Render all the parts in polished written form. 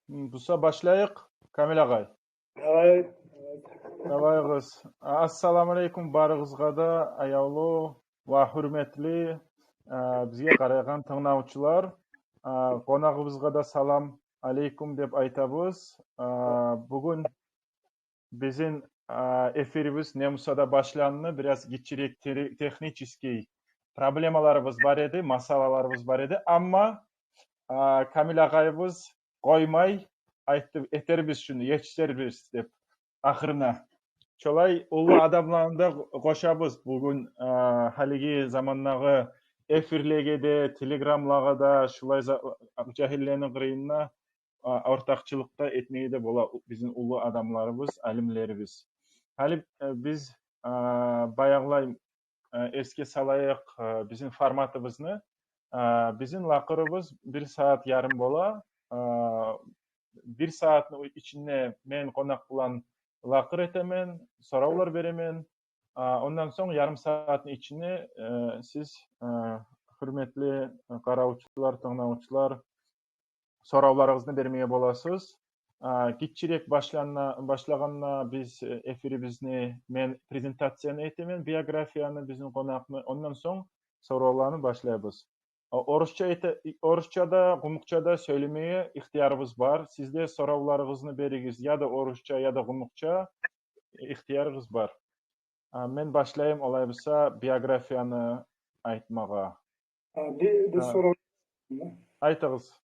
Бұса башлайық, Камил ағай. Давайғыз. Ассаламу алейкум барығызға да аяулы ва хүрметлі бізге қарайған тыңдаушылар. Қонағымызға да салам алейкум деп айтабыз. Бүгін біздің эфиріміз немусада башланды. Biraz кичирек технический проблемаларыбыз бар еді, масалаларыбыз бар еді. Амма Камил ағайыбыз қоймай айтты, етербіз шуны, ештербіз деп ақырына. Чолай ұлы адамларында қошабыз бүгін халиги заманнағы эфирлеге де, телеграмлаға да, шулай жахилленің қырыйына ортақчылықта етмейді бола біздің ұлы адамларыбыз, әлімлеріміз. Хали біз баяғылай еске салайық біздің форматыбызны. Bizim laqırımız 1 saat yarım bola. 1 saatin içinde men qonak bulan laqır etemen, soravlar beremen. Ondan sonra yarım saatin içinde siz hürmetli qarawçılar, tыңdaушылар soravlarınızı bermeye bolasız. Кичирек başlaganda biz efirimizni men prezentatsiyani etemen, biografiyani bizim qonaqni. Ondan sonra soravlarni başlayabız. Orusçada, Gumukçada söylemeye ihtiyarımız var. Sizde soravlarınızı beriniz ya da Orusça ya da Gumukça ihtiyarınız var. Men başlayayım olaysa biyografiyanı aytmağa. Bir soru. Aytığız.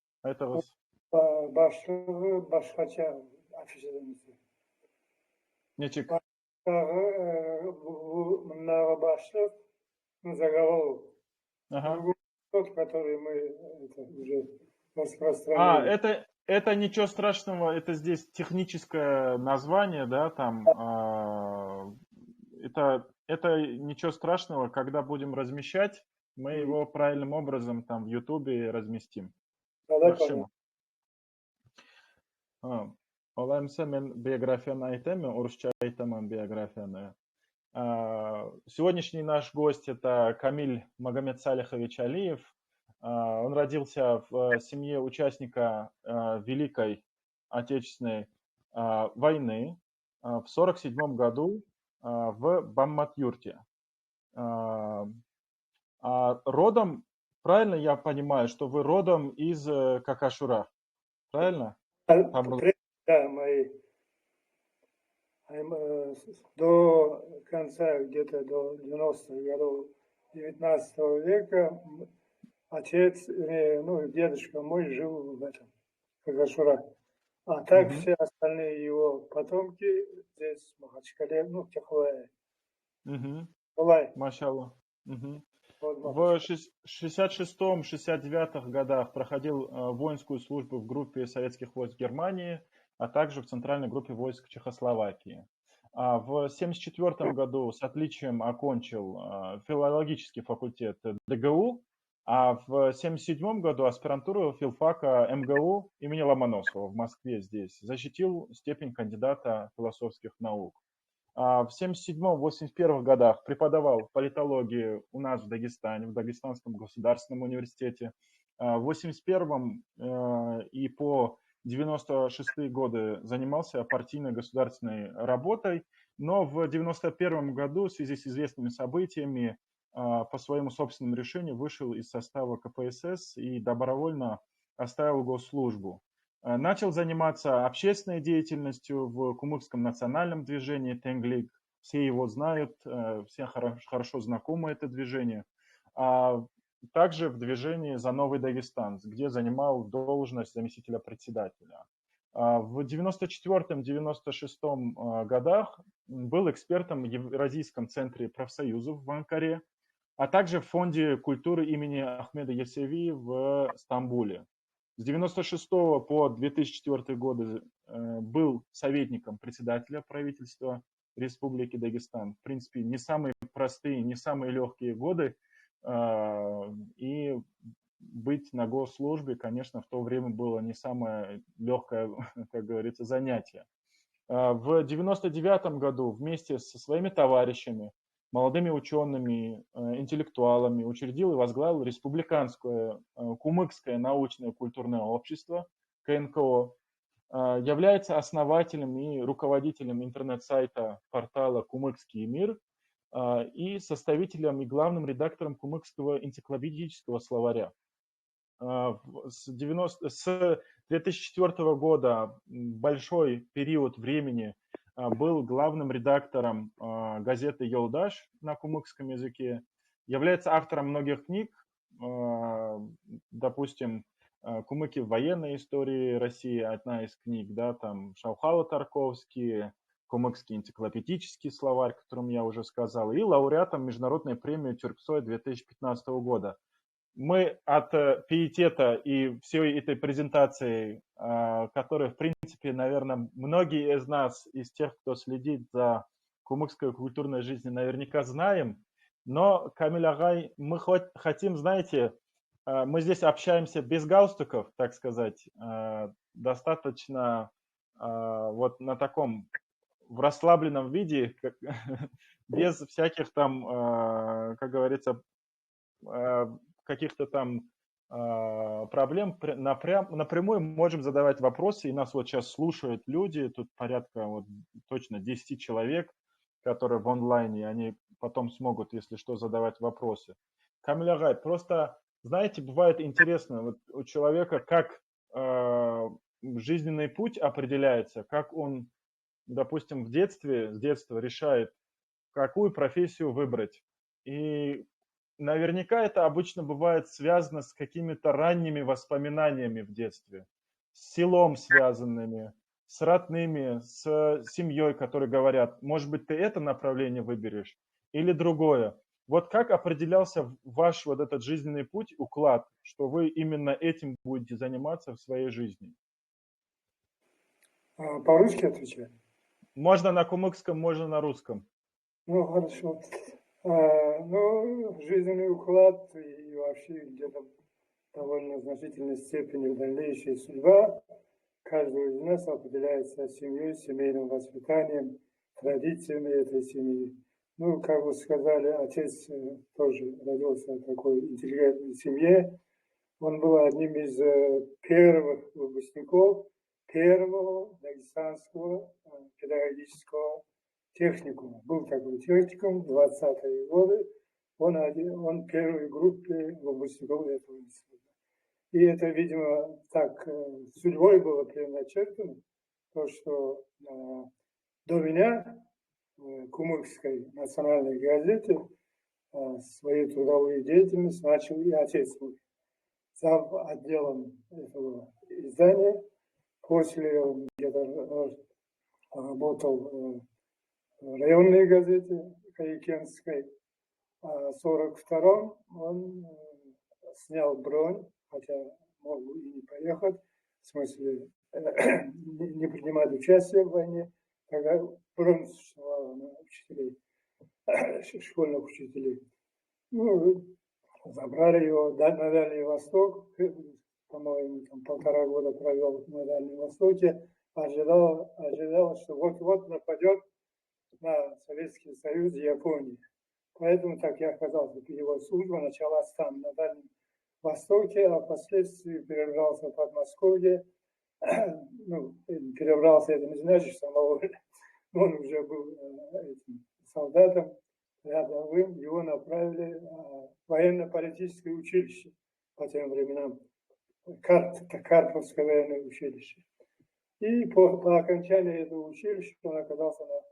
Başlığı başkaça afiş ediniz. Neçik? Bu başlık заголовок. Который мы уже распространили. Это ничего страшного, это здесь техническое название, да, там, это ничего страшного, когда будем размещать, мы его правильным образом там в Ютубе разместим. Olayımsa men биографияны айтамын, орысча айтамын биографияны. Сегодняшний наш гость – это Камиль Магомедсалихович Алиев. Он родился в семье участника Великой Отечественной войны в 1947 году в Баммат-Юрте. Родом, правильно я понимаю, что вы родом из Какашура, правильно? Да, мои. До конца, где-то до 90-х годов 19 века отец, дедушка мой жил в этом, Какашура. А так все остальные его потомки здесь, в Махачкале, Техлае. Машаллах. В 66-69 годах проходил воинскую службу в группе советских войск Германии, а также в центральной группе войск Чехословакии. В 1974 году с отличием окончил филологический факультет ДГУ, а в 1977 году аспирантуру филфака МГУ имени Ломоносова в Москве здесь. Защитил степень кандидата философских наук. В 1977-1981 годах преподавал политологию у нас в Дагестане, в Дагестанском государственном университете. В 1981 и по 96-е годы занимался партийной государственной работой, но в 1991 году в связи с известными событиями по своему собственному решению вышел из состава КПСС и добровольно оставил госслужбу. Начал заниматься общественной деятельностью в Кумыкском национальном движении Тенглик. Все его знают, все хорошо знакомы это движение. Также в движении «За новый Дагестан», где занимал должность заместителя председателя. В 1994-1996 годах был экспертом в Евразийском центре профсоюзов в Анкаре, а также в Фонде культуры имени Ахмеда Ясеви в Стамбуле. С 1996 по 2004 годы был советником председателя правительства Республики Дагестан. В принципе, не самые простые, не самые легкие годы. И быть на госслужбе, конечно, в то время было не самое легкое, как говорится, занятие. В 1999 году вместе со своими товарищами молодыми учеными, интеллектуалами, учредил и возглавил Республиканское кумыкское научное культурное общество, КНКО, является основателем и руководителем интернет-сайта портала «Кумыкский мир» и составителем и главным редактором кумыкского энциклопедического словаря. С 2004 года большой период времени был главным редактором газеты «Йолдаш» на кумыкском языке, является автором многих книг, допустим, «Кумыки в военной истории России», одна из книг, да, там Шаухала Тарковский, кумыкский энциклопедический словарь, о котором я уже сказал, и лауреатом международной премии Тюрксой 2015 года. Мы от пиетета и всей этой презентации, которая, в принципе, наверное, многие из нас, из тех, кто следит за кумыкской культурной жизнью, наверняка знаем, но, Камиль Агай, мы хотим, знаете, мы здесь общаемся без галстуков, так сказать, достаточно вот на таком, в расслабленном виде, без всяких там, как говорится, каких-то там проблем, напрямую можем задавать вопросы, и нас вот сейчас слушают люди, тут порядка вот точно 10 человек, которые в онлайне, они потом смогут, если что, задавать вопросы. Камиль Агай, просто, знаете, бывает интересно, вот у человека как жизненный путь определяется, как он, допустим, с детства решает, какую профессию выбрать. И наверняка это обычно бывает связано с какими-то ранними воспоминаниями в детстве, с селом связанными, с родными, с семьей, которые говорят, может быть, ты это направление выберешь или другое. Вот как определялся ваш вот этот жизненный путь, уклад, что вы именно этим будете заниматься в своей жизни? По-русски отвечаю? Можно на кумыкском, можно на русском. Ну, хорошо. Ну, жизненный уклад и вообще где-то довольно значительной степени дальнейшая судьба каждого из нас определяется семьей, семейным воспитанием, традициями этой семьи. Ну, как вы сказали, отец тоже родился в такой интеллигентной семье. Он был одним из первых выпускников первого дагестанского педагогического техникума. Был такой техникум в 20-е годы. Он первой группе выпускников этого института. И это, видимо, так судьбой было предначертано, то, что до меня в Кумыкской национальной газете свою трудовую деятельность начал и отец мой. Зав. Отделом этого издания. После он где-то работал в районной газете Каикенской. А в 1942-м он снял бронь, хотя мог бы и не поехать, в смысле не принимать участие в войне. Тогда бронь существовала на учителей, школьных учителей. Ну, забрали его на Дальний Восток, по-моему, там 1,5 года провел на Дальнем Востоке, ожидал, что вот-вот нападет на Советский Союз и Японию. Поэтому так я оказался, его служба началась там, на Дальнем Востоке, а впоследствии перебрался в Подмосковье. Ну, перебрался, это не значит, что он уже был этим солдатом рядовым, его направили в военно-политическое училище по тем временам, Карповское военное училище. И по окончании этого училища он оказался на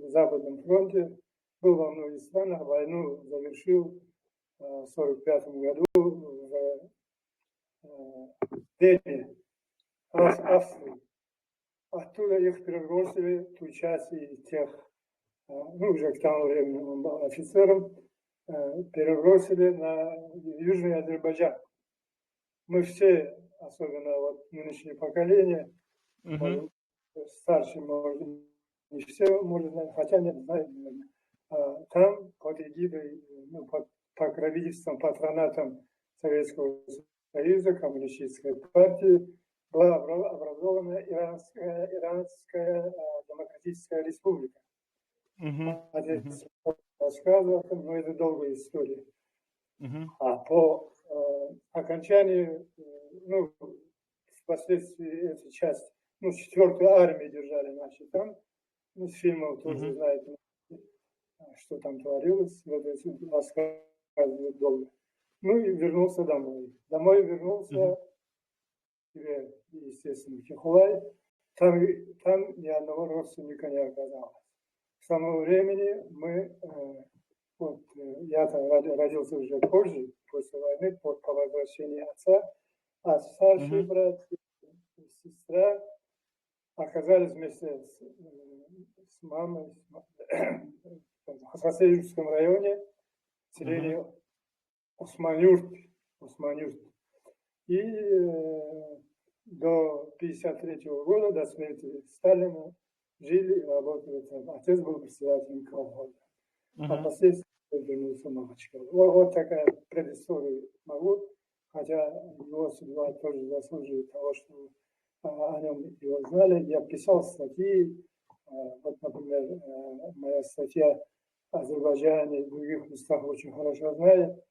Западном фронте, был во многих странах, войну завершил в 1945 году в Вене, Австрии. Оттуда их перебросили, ту часть и тех, ну, уже к тому времени он был офицером, перебросили на Южный Азербайджан. Мы все, особенно вот нынешнее поколение, старшие, может, не все, может, хотя нет, знают, наверное, там под эгидой, ну, под покровительством, патронатом Советского Союза, Коммунистической партии была образована Иранская демократическая республика. Мгм. Мгм. Отец рассказывал, но это долгая история. Мгм. А по окончании, ну, впоследствии эта часть, ну, 4-ю армию держали наши там, ну, с фильмов тоже Мгм. знаете, что там творилось, вот эти рассказывают долго. Ну и вернулся домой. Домой вернулся, Мгм. естественно, в Чехулай. Там ни одного родственника не оказалось. К тому времени я-то родился уже позже, после войны, по возвращении отца, а старший Мгм. брат и сестра оказались вместе с мамой в Хасасеевском районе, Мгм. селение Османюрт. И до 1953 года, до смерти Сталина, жили и работали там. Отец был председателем колхоза, а Мгм. впоследствии вернулся в Махачкалу. Вот такая предыстория могу, хотя его судьба тоже заслуживает того, что о нем его знали. Я писал статьи, вот, например, моя статья о Азербайджане и других местах очень хорошо знаю.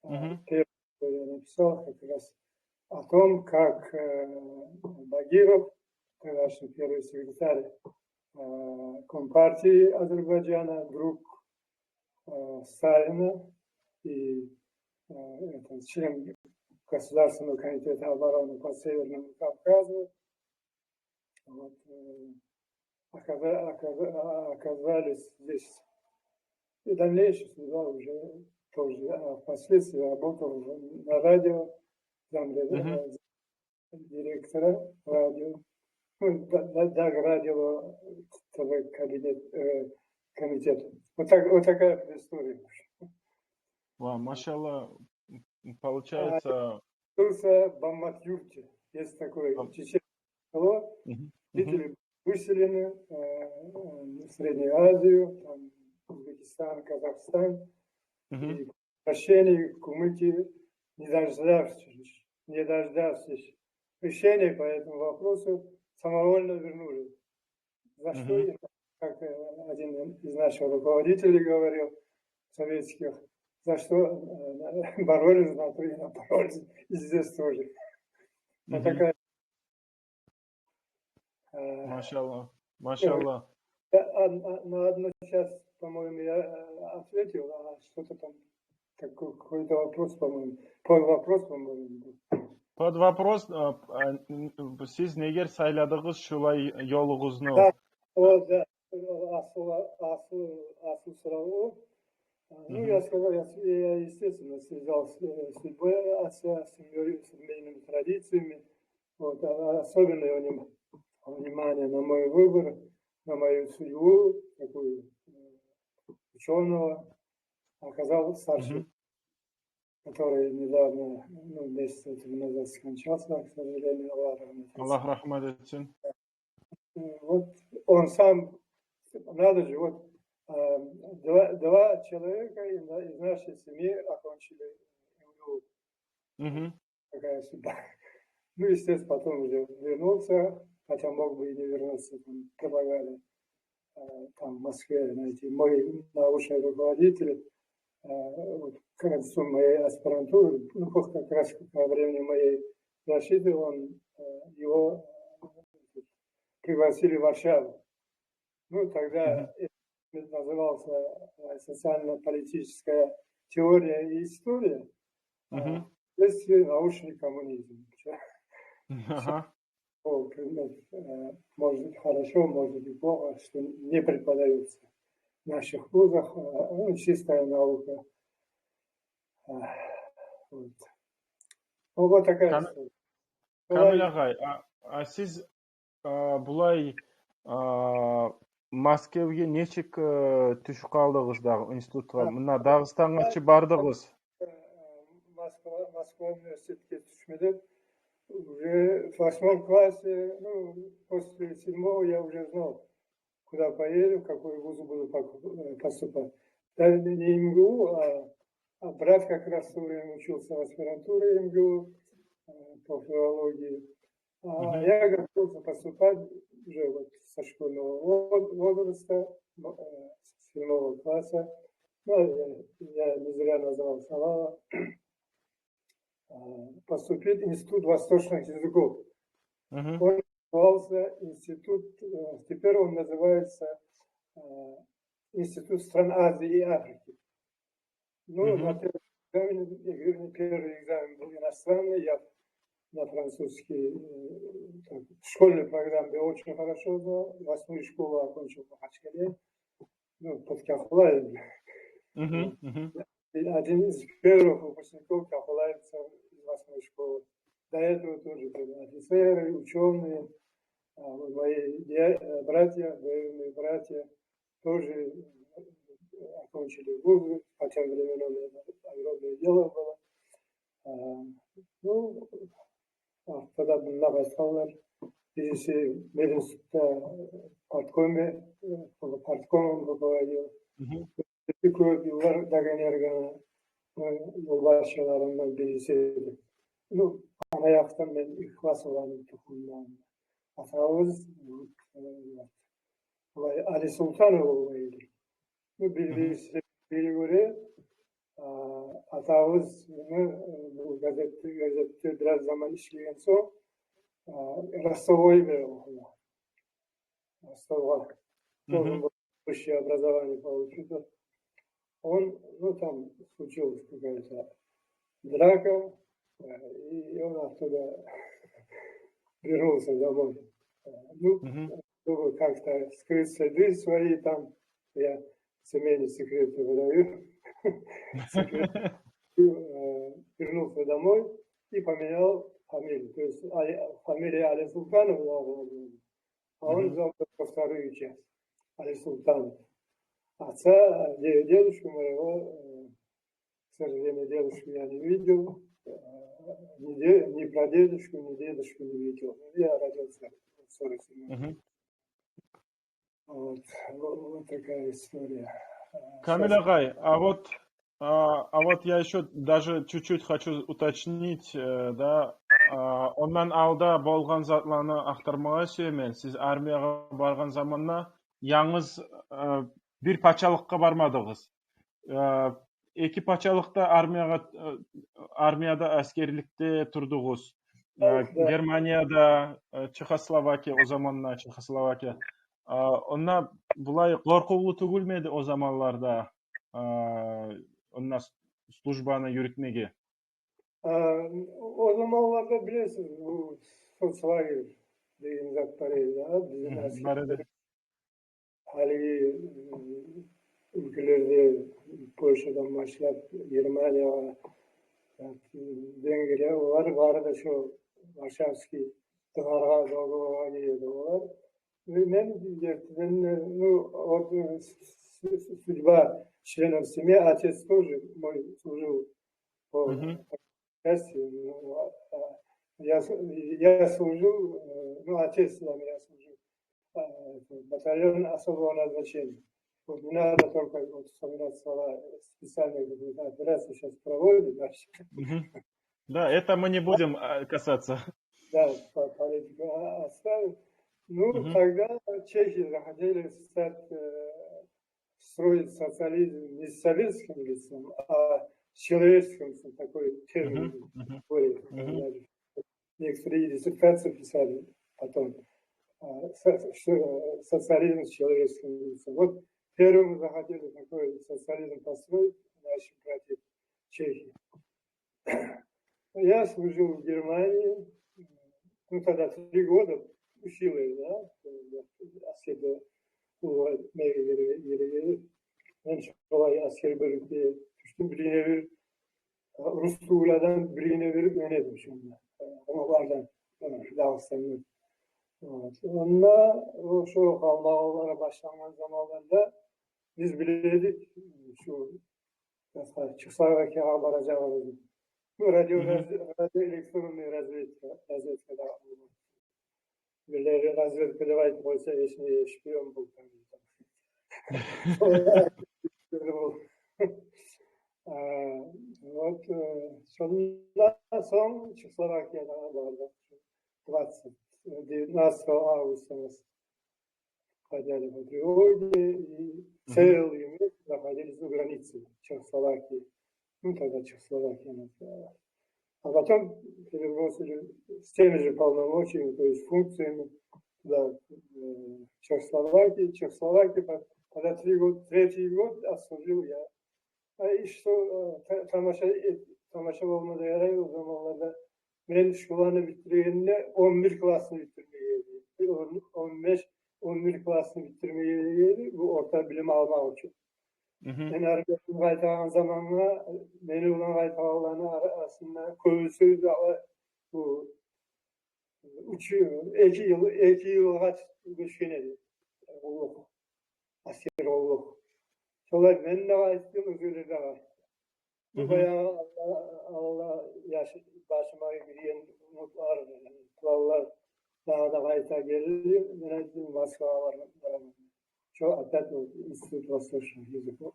Мгм. Первое, что я написал, как раз о том, как Багиров, тогдашний первый секретарь Компартии Азербайджана, друг Сталина и член Государственного комитета обороны по Северному Кавказу, вот, оказались здесь. И дальнейшая судьба уже тоже. А впоследствии работал уже на радио, Мгм. директора радио, ну, даже радио комитета. Вот такая история. Ва, машалла, А получается. родился в Бамбат-Юрте. Есть такое ам, чеченское село. Мгм. Мгм. Жители выселены в Среднюю Азию, там, Узбекистан, Казахстан. Мгм. И по возвращении в Кумыки, не дождавшись решения по этому вопросу, самовольно вернули. За что, Мгм. как один из наших руководителей говорил, советских, за что боролись, на то и боролись, и здесь тоже. Вот Мгм. такая. э, Машалла. ну, Машалла. на одну часть, по-моему, я ответил, а что-то там, какой-то вопрос, по-моему, вопрос, по-моему, был. Под вопрос, siz neger sayladığınız şulay yoluğuznu? Да, вот, да, асыл сұрауы. Ну, я Мгм. сказал, я, естественно, связал с судьбой отца, с семейными традициями. Вот, особенное внимание на мой выбор, на мою судьбу, такую ученого, оказал старший, Мгм. который недавно, ну, месяц назад скончался, к сожалению, Аллах рахмет Allah етсін. rahmet etsin. Вот он сам, надо же, вот два человека из нашей семьи окончили МГУ. Мгм. Такая судьба. Ну, естественно, потом уже вернулся, хотя мог бы и не вернуться, там предлагали там в Москве найти. Мой научный руководитель, вот, к концу моей аспирантуры, ну, как раз во времени моей защиты, его пригласили в Варшаву. Ну, Мгм. тогда это назывался социально-политическая теория и история, Мгм. есть научный коммунизм. Ага. Предмет, может быть хорошо, может быть плохо, что не преподается в наших вузах, ну, чистая наука. Вот. Ну, вот такая Кам- история. Камил Была ағай, siz бұлай Мәскеуге нечік түшіп қалдыңыз дағы институтқа? Мына Дағыстанға бардыңыз. Москва университетке түшмеден уже в 8 классе, ну, после 7 я уже знал, куда поеду, в какой вуз буду поступать. Даже не МГУ, а брат как раз в то время учился в аспирантуре МГУ по филологии. А Мгм. я готовился поступать уже вот со школьного возраста, 7 класса. Ну, я не зря назвал Салава. Поступить в Институт восточных языков. Он назывался институт, теперь он называется Институт стран Азии и Африки. Ну, на первый экзамен был иностранный, я на французский, в школьной программе очень хорошо знал. 8-ю школу окончил в Махачкале, ну, под Кахлаем. Один из первых выпускников кахлаевцев из 8-й школы. До этого тоже были офицеры, ученые, мои братья, военные братья, тоже окончили вузы, по тем временам это огромное дело было. Ну, тогда на басталар, если Мединститута парткомом руководил, көп yıllar Dagenergan'a yoldaşlarımdan birisiydi. Ну, anayaktан мен İhlas olanın tutumdan. Atağımız Ali Sultanoğlu idi. Bu birisi biri göre atağımız bu gazette biraz zaman işleyen son Rostovo'yu bir okudu. Rostova. Высшее образование получил. Он, ну, там случилась какая-то драка, и он оттуда вернулся домой. Ну, чтобы как-то скрыть следы свои там, я семейные секреты выдаю, вернулся домой и поменял фамилию. То есть фамилия Али Султанов, а он взял только вторую часть, Али Султанов. Отца, дедушку моего, к сожалению, дедушку я не видел, ни прадедушку, ни дедушку не видел. Я родился в 47 вот такая история. Камиль Агай, а вот я еще даже чуть-чуть хочу уточнить, да, ondan alda болған затланы ақтармаға сүйемен, сіз армияға барған заманна яңыз bir paçalıkka barmadınız. İki paçalıkta armiyada askerlikte turdunuz. Germaniyada, Çekoslovakiya, o zamanlar Çekoslovakiya. Ona bulay korkulu tugulmedi o zamanlarda ona службаны yürütmegi. O zamanlarda biliyorsunuz bu sosyal dediğimiz aktarıydı da bizim askerler hali ülkelerde Polşa'dan başlayıp Germaniya, Vengriya var da şu Varşavski Dağar'a doğru geliyordu olar. Ve судьба членов семьи, отец тоже мой служил по части, я служил, ну, отец на меня служил, батальон особого назначения. Вот не надо только вот вспоминать слова специальные операции сейчас проводят дальше. Да, это мы не будем касаться. Да, политику оставим. Ну, тогда чехи захотели строить социализм не с советским лицом, а с человеческим, такой термин. Некоторые диссертации писали потом. Социализм с человеческим лицом. Вот первым захотели такой социализм построить наши братья чехи. Я служил в Германии, ну тогда 3 года училась, да, askerde yeri en kolay askeri bölükte düştüm. Birine bir Rus tuğladan birine verip yönetim şimdi. Onlardan Dağıstan'ın. Onunla o şu kavgalara başlanan zamanlarda biz bilirdik şu Çekoslovakya varacağımızı. Bu radyo elektronlu razvedka da birileri razvedka devayet koysa eşine şpiyon bu. Вот son Çekoslovakya'da vardı. 19 августа нас хотели патриоты, и целыми находились на границе Чехословакии. Ну, тогда Чехословакия называлась. А потом перебросили с теми же полномочиями, то есть функциями, да, Чехословакии. Чехословакия, когда третий год отслужил я. И что тамаша olmadı yarayı o zamanlarda ben şulanı bitirdiğinde 11 klasını bitirmeyeydi. 15-11 klasını bitirmeyeydi. Bu orta bilim almak için. Ben arkadaşım kaytağın zamanla beni olan kaytağlarını arasında köylüsü de bu uçuyor. 2 yıl kaç düşkün ediyor. Oğluk. Asker oğluk. Şolay ben de kayttım, özürlü de kayttım. Bu bayağı Allah başıma giren umutlar, kulağlar daha da kayta gelir. Ben ettim Moskova var. Çok adet oldu. İnstitut Vostochny Язык.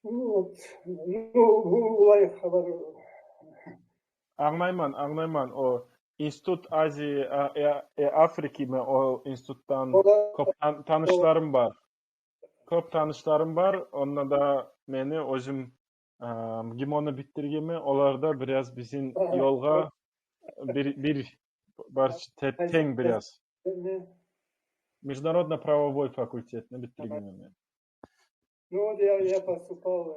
Вот. Ну, olay haber. Anlayman. O İnstitut Azии Afriki mi? O instituttan köp tanışlarım var. Onunla da meni özüm gimonu bitirgemi. Olar da biraz bizim yolga bir teң biraz. Международно-правовой факультетini bitirgemi. Ну, вот я поступал в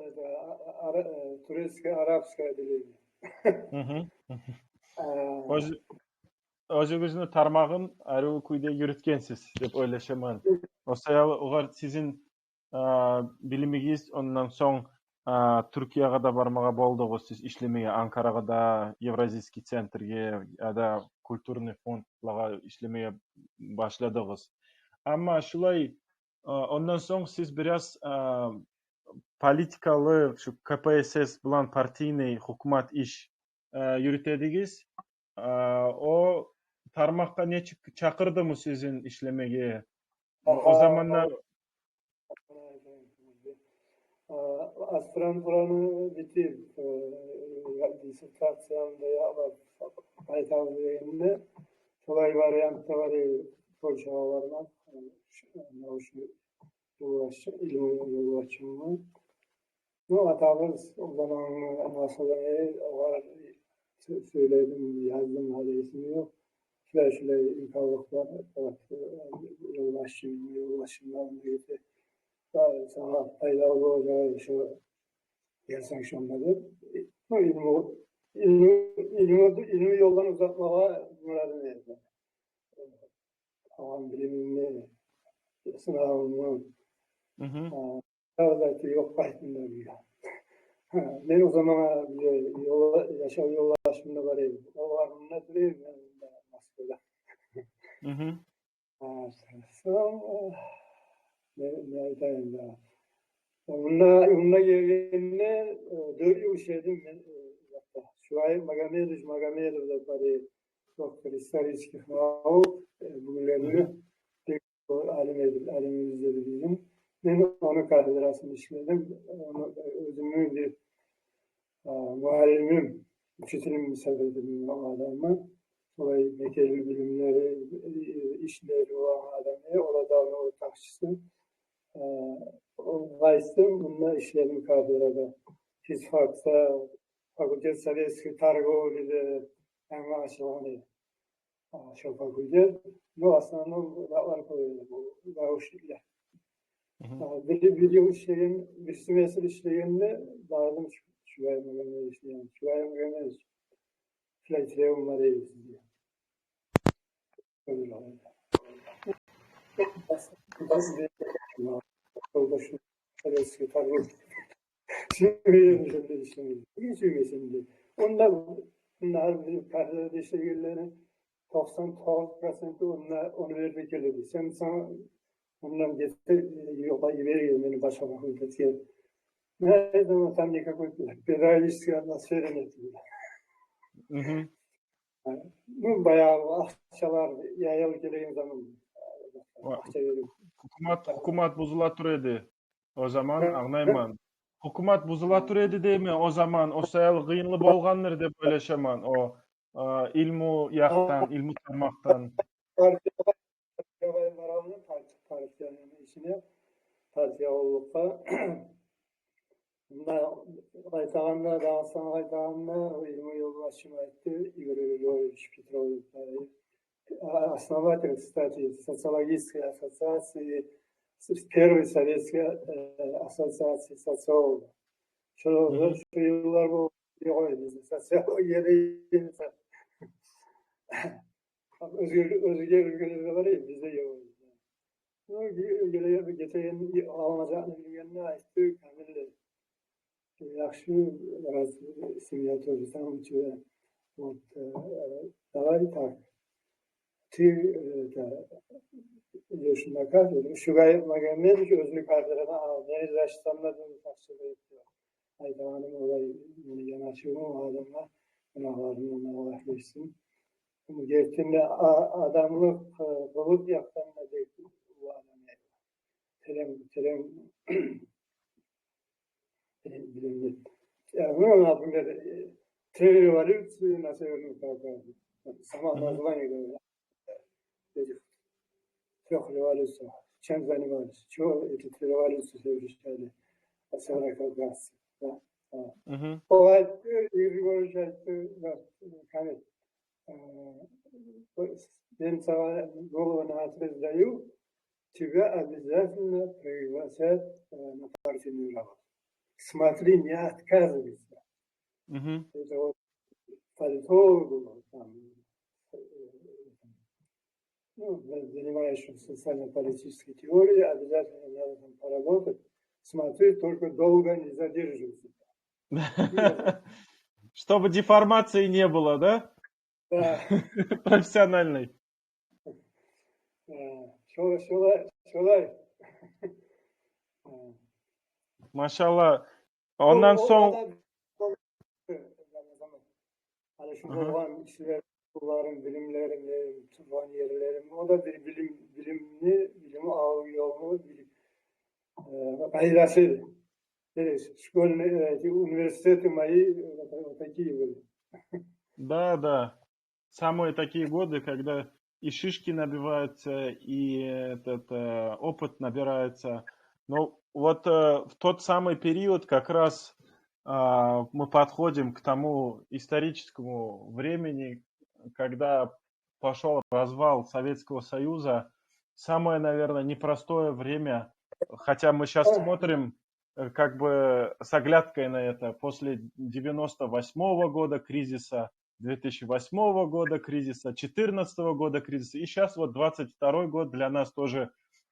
турецко-арабское отделение. Özünüzün tarmağın arı kuyda yürütkensiz dep oylaşaman. O sayalı oğar sizin bilimigiz ondan soň Türkiýeге da barmaga boldygy siz işlemeye Ankaraga da Евразийский центрге da kulturny fondlaga işlemeye başladygyz. Amma şulay ondan soň siz biraz politikalı şu KPSS bilen partiýny hukumat iş yürütedigiz. O tarmakka ne çakırdı mı sizin işlemeye? O zamanlar aspiranturanı bitirip disertasyonda yapıp kayıtlarında kolay varyantta var Polşalarla ulaşımı. Bu hatamız o zaman nasıl var söyledim, yazdım hadisini yok. Şöyle imkanlıklar, yollaşımdan birlikte sana faydalı olacağı şu gelsen şunları. Bu ilmi yoldan uzatmaya muradı verdi. Havan bilimini, sınavını, kavzatı yok kaydında bir ya. Ben o zaman yaşam yollaşımda var ev. O var ne duruyor ben Moskova'da. Neredeyim ya? Onunla geldiğinde 4 yıl işledim ben. Şuayb Magomedov da var. Doktor исторических наук. Bugünlerini alimimizde bizim. Ben onun kafedrasını işledim. Özümün bir muallimim, üçütülüm misafir edildim o adamı. Sonra mekeli bilimleri, işleri olan adamı, orada ortakçısı. Vaystım, bununla işledim kafedrada. Fizfak'ta, Fakultet Sovetskiy Targovli'de en aşağıda şu fakülte. Bu aslında var koyuyor bu gavuşlukla. Bir yıl işleyen, bir semestr işleyenle bağladım Şuayb Magomedov işleyen. Şuayb Magomedov flaytlerim var diye. Öyle oldu. Yoldaşım Sovetskiy Targovli. Şimdi işlemedim. Hiç şimdi. Bunlar bizim karşılarda işleyenlerin 99% onu vermek geldi. Sen sana ondan getir yola veriyor beni başa fakülteye. Ne zaman tam никакой педагогической атмосферы нет. Bu bayağı akçalar yayıl geldiğin zaman hukumat buzula turedi. O zaman anlayman. Hukumat buzula turedi deymi o zaman o sayal gıyınlı bolgandır dep oylaşaman. O ilmu yaktan, ilmu tarmaktan. içine partiya oldukta Qaytağanda, Dağıstan Qaytağanda 20 yıl başıma etti. Игорь Григорьевич Петров. Основатель, кстати, социологической ассоциации, первой советской ассоциации социологов. Şu yıllar bu sosyolojiye özgür ülkelerde var ya bizde yok. Geçen alınacağını bilgenine ait kamille yaxshi simulyator там вот давай так ты идешь на кафедру Шугай Магомедович o'zini kadrına al ne yaşlanmadığını tavsiye ediyor. Aydan'ın olayı bunu yanaşımı adamlar günahlarını mahvetsin. Bu gerçekten adamlık bulut yaktanına değil bu adamı. Terem bilimli. Yani bunu yapınca три революции на Северном Кавказе. Сама название говорит. Этих 3 революций. Чем занимались? Чего эти 3 революции совершали на Северном Кавказе? Да. Olay Kamil. Ben sana голову отраздаю, тебя обязательно пригласят на партийную работу. Смотри, не отказывайся. Это вот политологу, там, занимающимся социально-политической теорией, обязательно надо там поработать. Смотри, только долго не задерживайся. Чтобы деформации не было, да? Да. Профессиональной. Şolay. Maşallah. Ondan sonra hani şu olan işler, bunların bilimlerini, tutan yerlerini, o da bir bilimi alıyor, kaydasıydı. Университеты мои вот такие были. Да. Самые такие годы, когда и шишки набиваются, и этот опыт набирается. Но вот в тот самый период как раз мы подходим к тому историческому времени, когда пошел развал Советского Союза. Самое, наверное, непростое время, хотя мы сейчас смотрим как бы с оглядкой на это. После 98 года кризиса, 2008 года кризиса, 2014 года кризиса, и сейчас вот 22 год для нас тоже,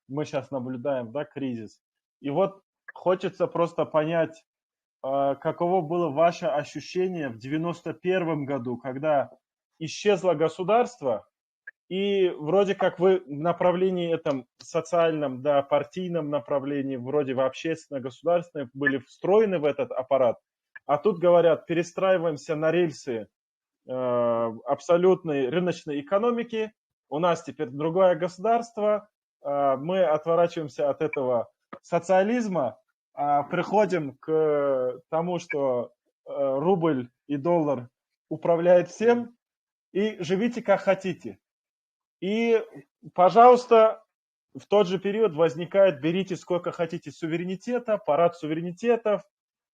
мы сейчас наблюдаем, да, кризис. И вот хочется просто понять, каково было ваше ощущение в 91 году, когда исчезло государство, и вроде как вы в направлении этом социальном, да, партийном направлении, вроде в общественно-государственном, были встроены в этот аппарат, а тут говорят, перестраиваемся на рельсы абсолютной рыночной экономики, у нас теперь другое государство, мы отворачиваемся от этого социализма, приходим к тому, что рубль и доллар управляют всем, и живите как хотите. И, пожалуйста, в тот же период возникает, берите сколько хотите суверенитета, парад суверенитетов.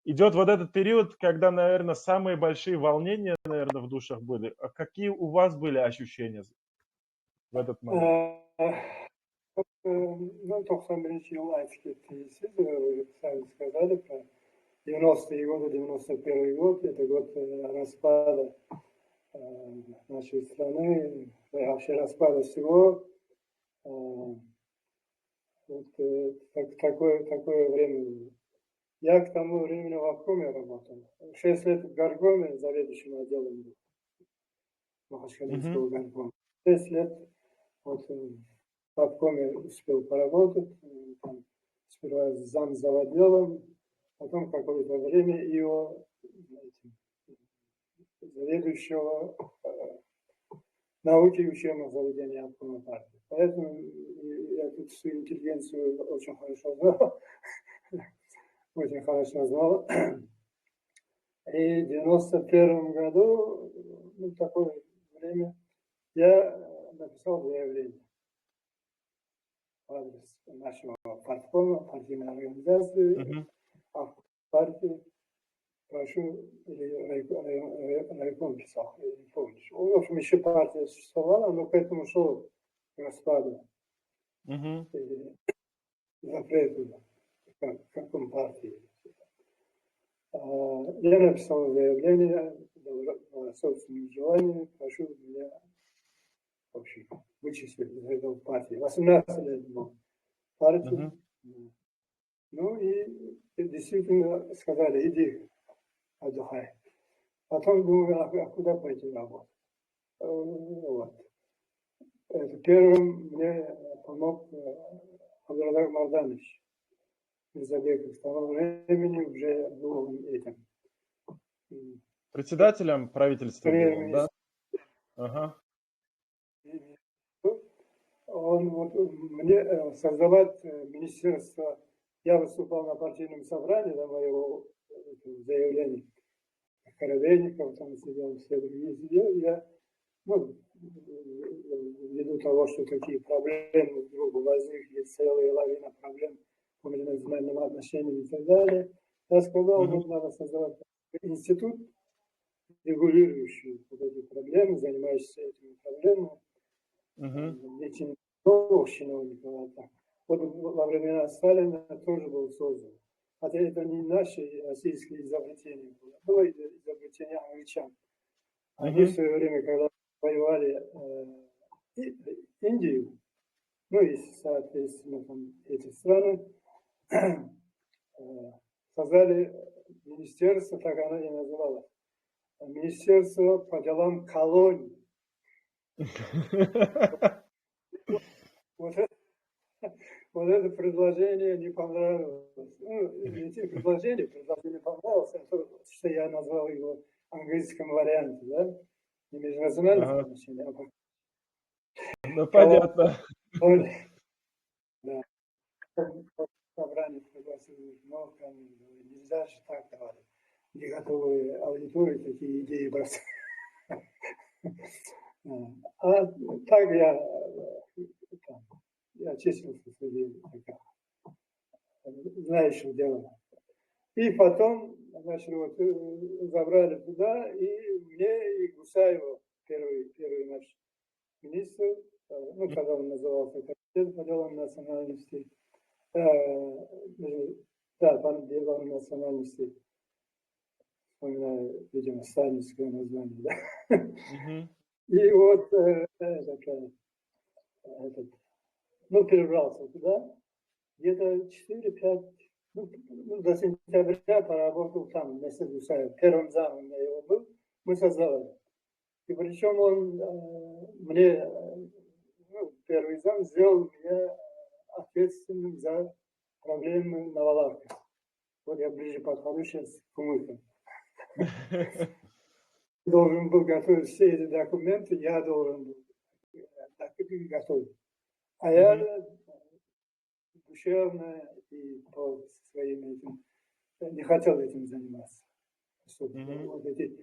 Идет вот этот период, когда, наверное, самые большие волнения, наверное, в душах были. А какие у вас были ощущения в этот момент? Ну, 91 yıl ayet ettiniz. Сами сказали про 90-е годы, 91 год. Это год распада нашей страны, вообще распада всего. Вот такое время было. Я к тому времени в обкоме работал. 6 лет в горкоме заведующим отделом был. Махачкалинского горкома. 6 лет вот в обкоме успел поработать. Там, сперва зам заводделом, потом какое-то время его заведующего науки и учебного заведения обкома партии. Поэтому я тут всю интеллигенцию очень хорошо знал. Очень хорошо знал. И в 91 году, ну, такое время, я написал заявление. адрес нашего парткома, партийной организации, партии. Прошу, или райком писал, я не помню. В общем, еще партия существовала, но к этому шел распаду. Запрету каком партии. Я написал заявление о собственном желании, прошу меня вообще вычислить из этой партии. 18 лет был партии. Ну и действительно сказали, иди отдыхай. Потом думаю, а куда пойти работать? Вот. Первым мне помог Абдулlah Марданович Мирзабеков. С того времени уже был этим. Председателем правительства был, да? Ага. Он вот мне создавать министерство. Я выступал на партийном собрании на моего заявления. Коробейников там сидел, все другие сидели. Я, ввиду того, что такие проблемы вдруг возникли, целая лавина проблем по межнациональным отношениям и так далее, я сказал, вот надо создавать институт, регулирующий вот эти проблемы, занимающийся этими проблемами. Этим новых чиновников. Вот во времена Сталина тоже был создан. Хотя это не наши российские изобретения было. Было изобретение англичан. Они в свое время, когда воевали Индию, ну и, соответственно, там, эти страны, создали министерство, так оно и называлось. Министерство по делам колоний. Вот это предложение не понравилось. Эти предложение понравилось, что я назвал его в английском варианте, да? Не межнациональных отношений, а ну, понятно. Да. Собрание пригласили, но нельзя же так говорить. Не готовые аудитории такие идеи бросать. А так я числился среди знающих дела. И потом, значит, вот, забрали туда, и мне, и Гусаева, первый наш министр, ну, когда он назывался комитет по делам национальностей, да, по делам национальностей, вспоминаю, видимо, сталинское название, да. И вот перебрался туда, где-то 4-5, до сентября поработал там вместе с Гусаевым. Первым замом я его был, мы создавали. И причем он мне, первый зам сделал меня ответственным за проблемы на Валавке. Вот я ближе подхожу сейчас к умыхам. Должен был готовить все эти документы, я должен был готовить. А я душевно и по своим этим не хотел этим заниматься. Вот эти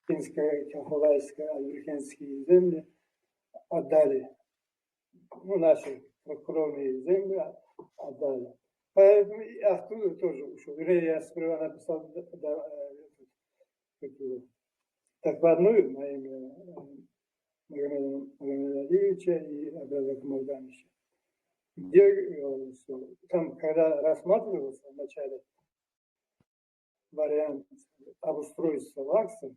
финские, чехословацкие, американские земли отдали. Наши кровные земли отдали. Поэтому и оттуда тоже ушел. Я сперва написал докладную на имя Магомеда Алиевича и Абдулака Мардановича. Где там, когда рассматривался вначале вариант обустройства ВАКСа,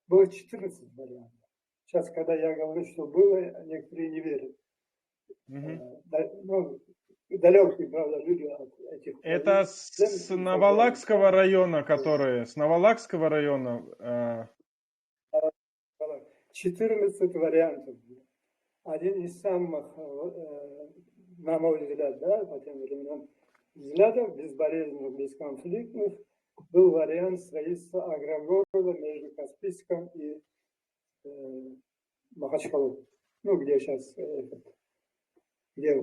было 14 вариантов. Сейчас, когда я говорю, что было, некоторые не верят. Далекие, правда, люди от этих... Это с Наволакского района, которые... С Наволакского района... 14 вариантов. Один из самых, на мой взгляд, да, по тем временам, взглядов, безболезненных, бесконфликтных, был вариант строительства агрогорода между Каспийском и Махачкалой. Где сейчас где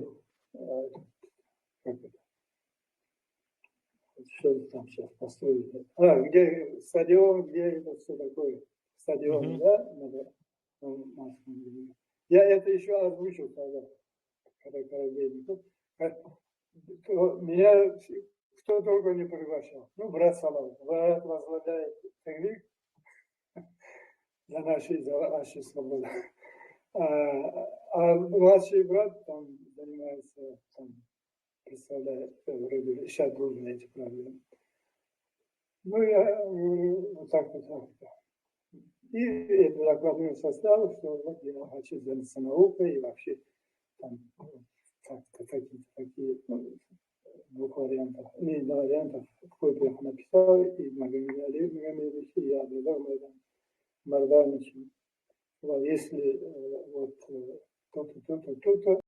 что там сейчас построили? Где стадион, где это все такое? Стадион, да? Я это еще озвучил когда Коробейников. Меня кто только не приглашал. Ну, брат Салават возглавляет техник за нашей свободы. А младший брат там занимается, там, представляет, вроде решать должен эти проблемы. Ну, я говорю, вот так, вот так. И это докладной состав, что вот я хочу заняться наукой и вообще там такие двух вариантов, не вариантов, какой-то их написал, и Магомед и я обладал Мардановичем. Если вот то-то, то-то, то-то,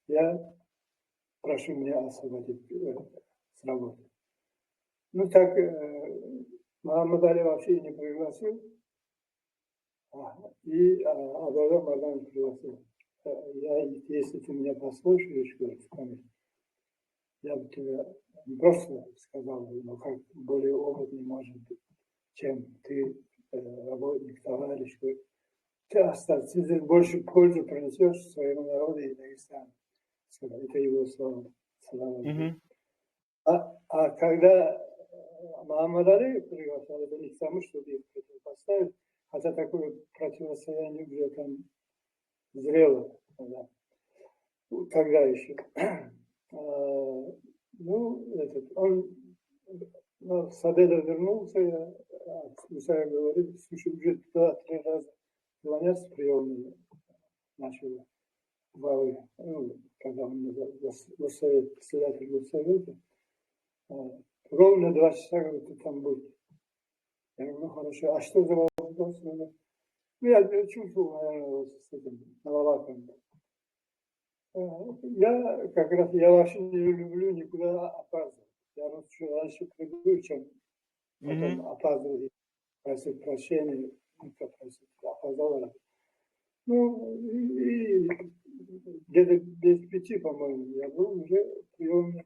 я прошу меня освободить с работы. Ну так, Мухаммад Али вообще не пригласил, и Абдулла Марданович пригласил. Если ты меня послушаешь, говорит, я бы тебе не просто сказал, но как более опытный, может быть, чем ты, работник, товарищ, ты остаться, ты больше пользы принесешь своему народу и Дагестану. Это его слова. А когда Мухаммад Али приглашал, это не к тому, чтобы их противопоставить, хотя такое противостояние уже там зрело. Тогда еще. Он с обеда вернулся, я говорит, слушай, уже 2-3 раза звонят с приемными, начал главы, когда он председатель госсовета, ровно 2 часа, говорит, ты там будь. Я говорю, ну хорошо, а что за вопрос? Ну, я чувствовал, наверное, с этим Навалаком. Я как раз, я вообще не люблю никуда опаздывать. Я лучше раньше приду, чем потом опаздывать, просить прощения, опоздал. Ну, и где-то без 5, по-моему, я был уже приемный.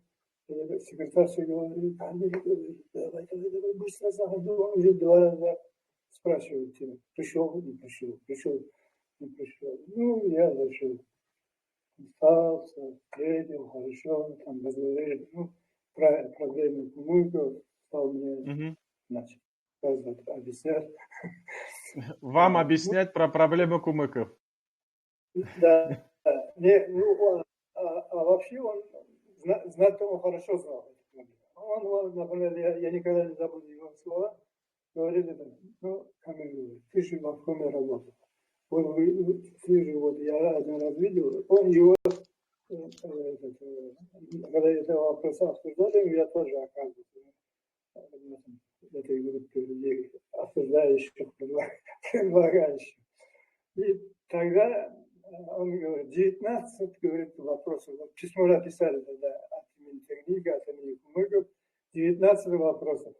Секретарша говорит, давай, быстро заходи. Он уже 2 раза спрашивает тебя, пришел, не пришел, пришел, не пришел. Ну, я зашел. Остался, встретил, хорошо, там разговаривали, проблемы Кумыков, стал мне, значит, объяснять. Вам объяснять про проблемы кумыков? Да. Вообще он знать он хорошо знал. Он, например, я никогда не забуду его слова, говорит, ну, Камиль, ты же в обкоме работал. Ты же, вот я один раз видел, он его, когда это вопрос обсуждали, я тоже оказывался в этой группе людей, обсуждающих, предлагающих. И тогда он говорит, 19, говорит, вопросов. Вот письмо написали тогда от имени техника, от имени Кумыков, 19 вопросов.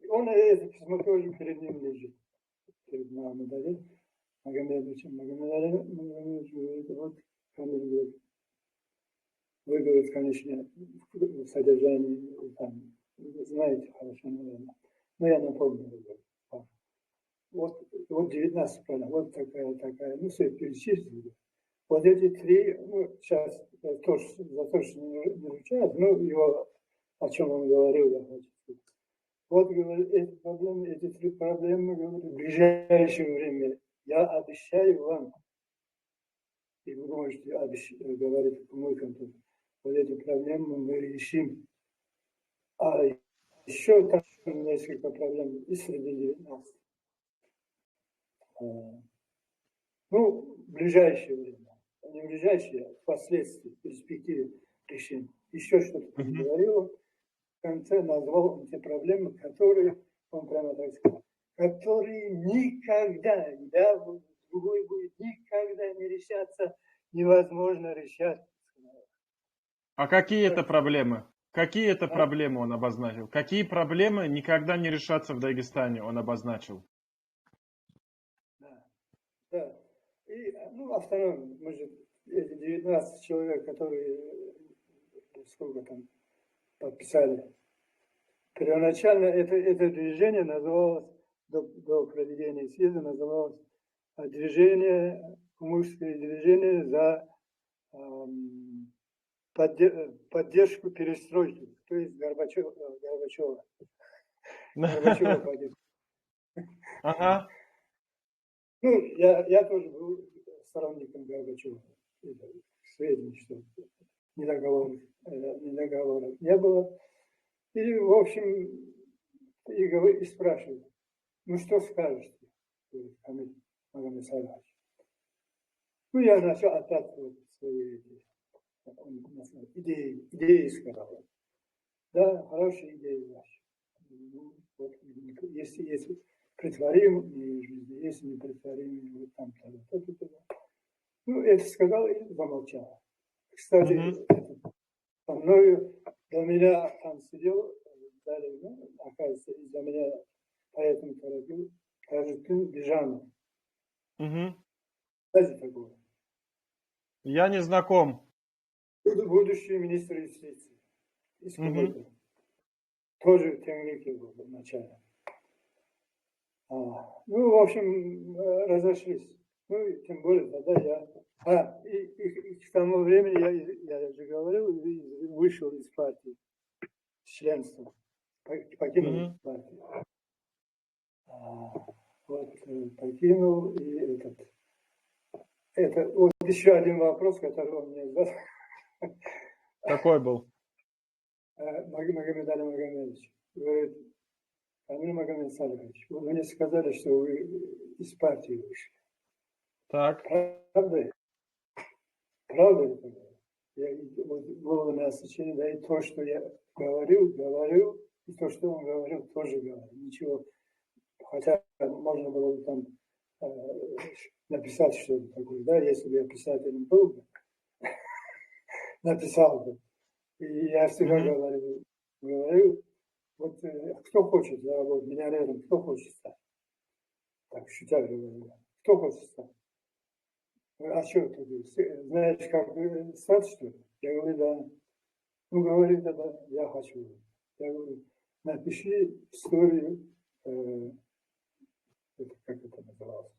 Он это письмо тоже перед ним лежит, перед Мухаммад Али. Магомедовичем. Магомедович говорит, вот, Камиль говорит, вы, говорит, конечно, в содержании, там, знаете хорошо, наверное. Но я напомню, говорит, вот 19 правильно, вот такая, ну, все перечислили. Вот эти 3, ну, сейчас тоже, за то, что не изучают, ну, его, о чем он говорил, я хочу сказать. Вот, говорит, эти 3 проблемы, говорит, в ближайшее время я обещаю вам, и вы можете говорить мой контакт, вот эти проблемы мы решим. А еще там несколько проблем и среди нас. Ну, в ближайшее время, не в ближайшее, а впоследствии, в перспективе решим. Еще что-то говорил, в конце назвал он те проблемы, которые, он прямо так сказал, которые никогда, другой будет никогда не решаться, невозможно решать. А какие это проблемы? Какие это проблемы он обозначил? Какие проблемы никогда не решатся в Дагестане, он обозначил? Да. И, ну, автономия, мы же, эти 19 человек, которые, сколько там, подписали. Первоначально это движение называлось, до проведения съезда называлось движение, кумыкское движение за поддержку перестройки, то есть Горбачева. Горбачева поддержку. Ага. Ну, я тоже был сторонником Горбачева. Сведения, что недоговоров не было. И, в общем, и спрашивают, ну что скажешь ты, Камиль Магомед Сайлович? Ну, я начал отталкивать свои идеи сказал. Да, хорошие идеи ваши. Ну, вот, если притворим, если не притворим, вот там, то. Ну, это сказал и замолчал. Кстати, со мною до меня там сидел, далее, ну, оказывается, из-за меня поэтому торопил Тажитын Бижанов. Знаете такого? Я не знаком. Будущий министр юстиции из Кувейта. Тоже в Тенрике был вначале. Ну, в общем, разошлись. Ну, и тем более тогда я... И к тому времени, я же говорил, вышел из партии, членства, покинул партию. Вот, покинул, и это вот еще один вопрос, который он мне задал. Какой был? Магомед Али Магомедович говорит, Камиль Магомед Сайлович, вы мне сказали, что вы из партии вышли. Так. Правда? Правда это? Было у нас сочинение, да, и то, что я говорил, и то, что он говорил, тоже говорил. Ничего. Хотя можно было бы там написать что-то такое, да, если бы я писателем был бы, написал бы. И я всегда говорю, вот кто хочет заработать миллионером, кто хочет стать? Так, шутя говорю, кто хочет стать? А что ты знаешь, как стать, что ли? Я говорю, да. Ну, говорит, да, я хочу. Я говорю, напиши историю, как это называлось?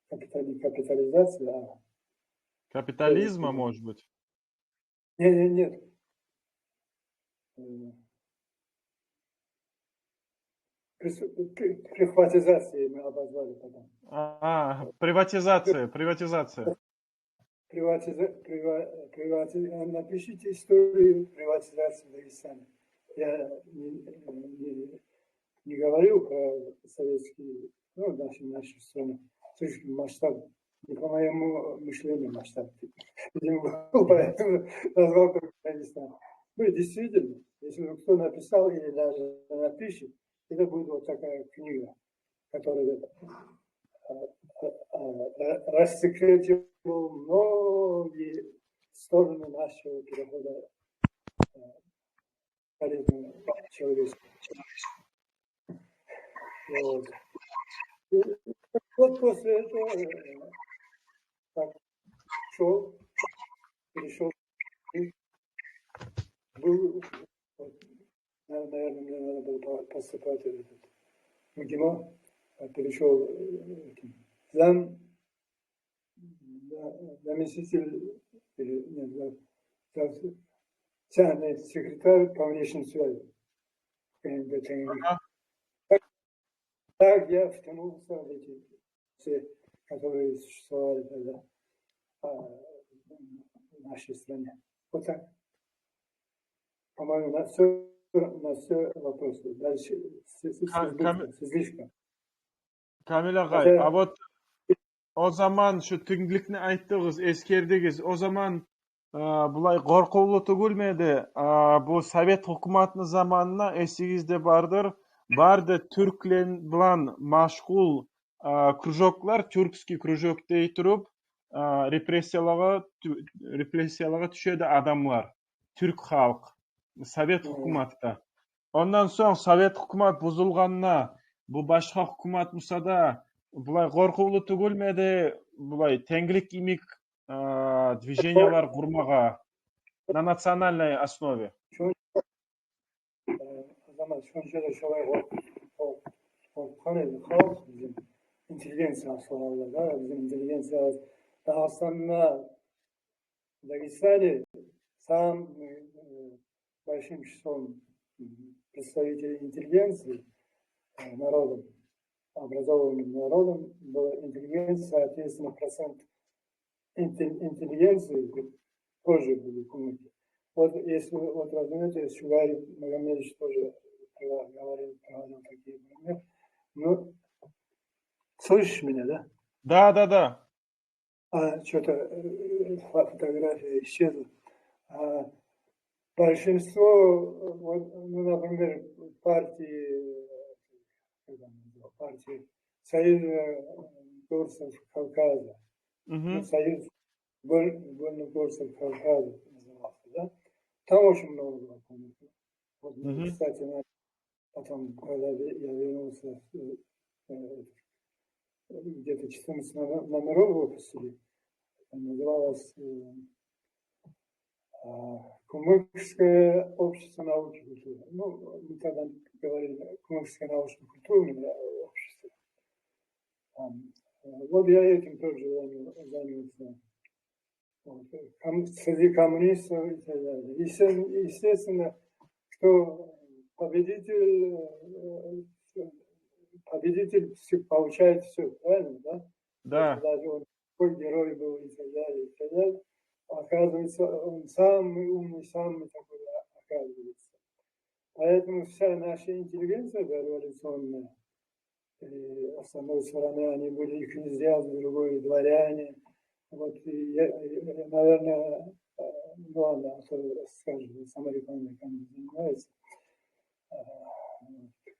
Капитализация. Капитализма, может быть? Нет. Прихватизации мы обозвали потом. Приватизация. Напишите историю приватизации Дагестана. Я не говорю про советские, ну, наши страны. Слишком масштаб, не по моему мышлению масштаб. Поэтому назвал только Дагестан. Ну и действительно, если кто написал или даже напишет, это будет вот такая книга, которая рассекретила многие стороны нашего перехода к человечеству. Вот после этого так, перешел, был, наверное, мне надо было поступать в МГИМО, перешел заместитель, секретарь по внешним связям. Так я втянулся в эти все, которые существовали тогда в нашей стране. Вот так. По-моему, на все вопросы. Дальше с излишком. Камил агай, а вот o zaman şu tünglikni ayttığız, eskerdigiz, o zaman bulay qorquvlu tugulmedi. Bu Sovet hukumatının zamanına esigizde bardır. Bardı Türklen bilan maşgul krужоклар, türkski krужок dей turup, repressiyalarga düşedi adamlar. Türk halk, Sovet hukumatda. Ondan soň Sovet hukumat buzulganna, bu başka hukumat bolsa da булай коркулуу түгүлмеди, булай теңдик имик движениялар курмага на национальной основе. Интеллигенция Дагестане сам большим числом представителей интеллигенции, народом, образованным народом, была интеллигенция, соответственно, процент интеллигенции тоже были кумыки. Вот если вот возьмете, Шугарий Магомедович тоже говорил, проводил такие примеры. Ну, слышишь меня, да? Да, да, да. Что-то фотография исчезла. Большинство, вот, ну, например, партии Союза горцев Кавказа, ну, Союз вольногорцев Кавказа назывался, да? Там очень много было кумыков. Вот, кстати, потом, когда я вернулся, где-то 14 номеров выпустили, называлось Кумыкское общество науки и культуры. Ну, мы тогда говорили Кумыкское научно-культурное общество. Вот я этим тоже занялся. Вот. Среди коммунистов и так далее. Естественно, что победитель получает все, правильно, да? Да. Даже он какой герой был и так далее, и так далее. Оказывается, он самый умный, самый такой оказывается. Поэтому вся наша интеллигенция революционная, и с одной стороны они были и князья, с другой дворяне. Вот, и наверное, ну ладно, скажем, с американцами занимается.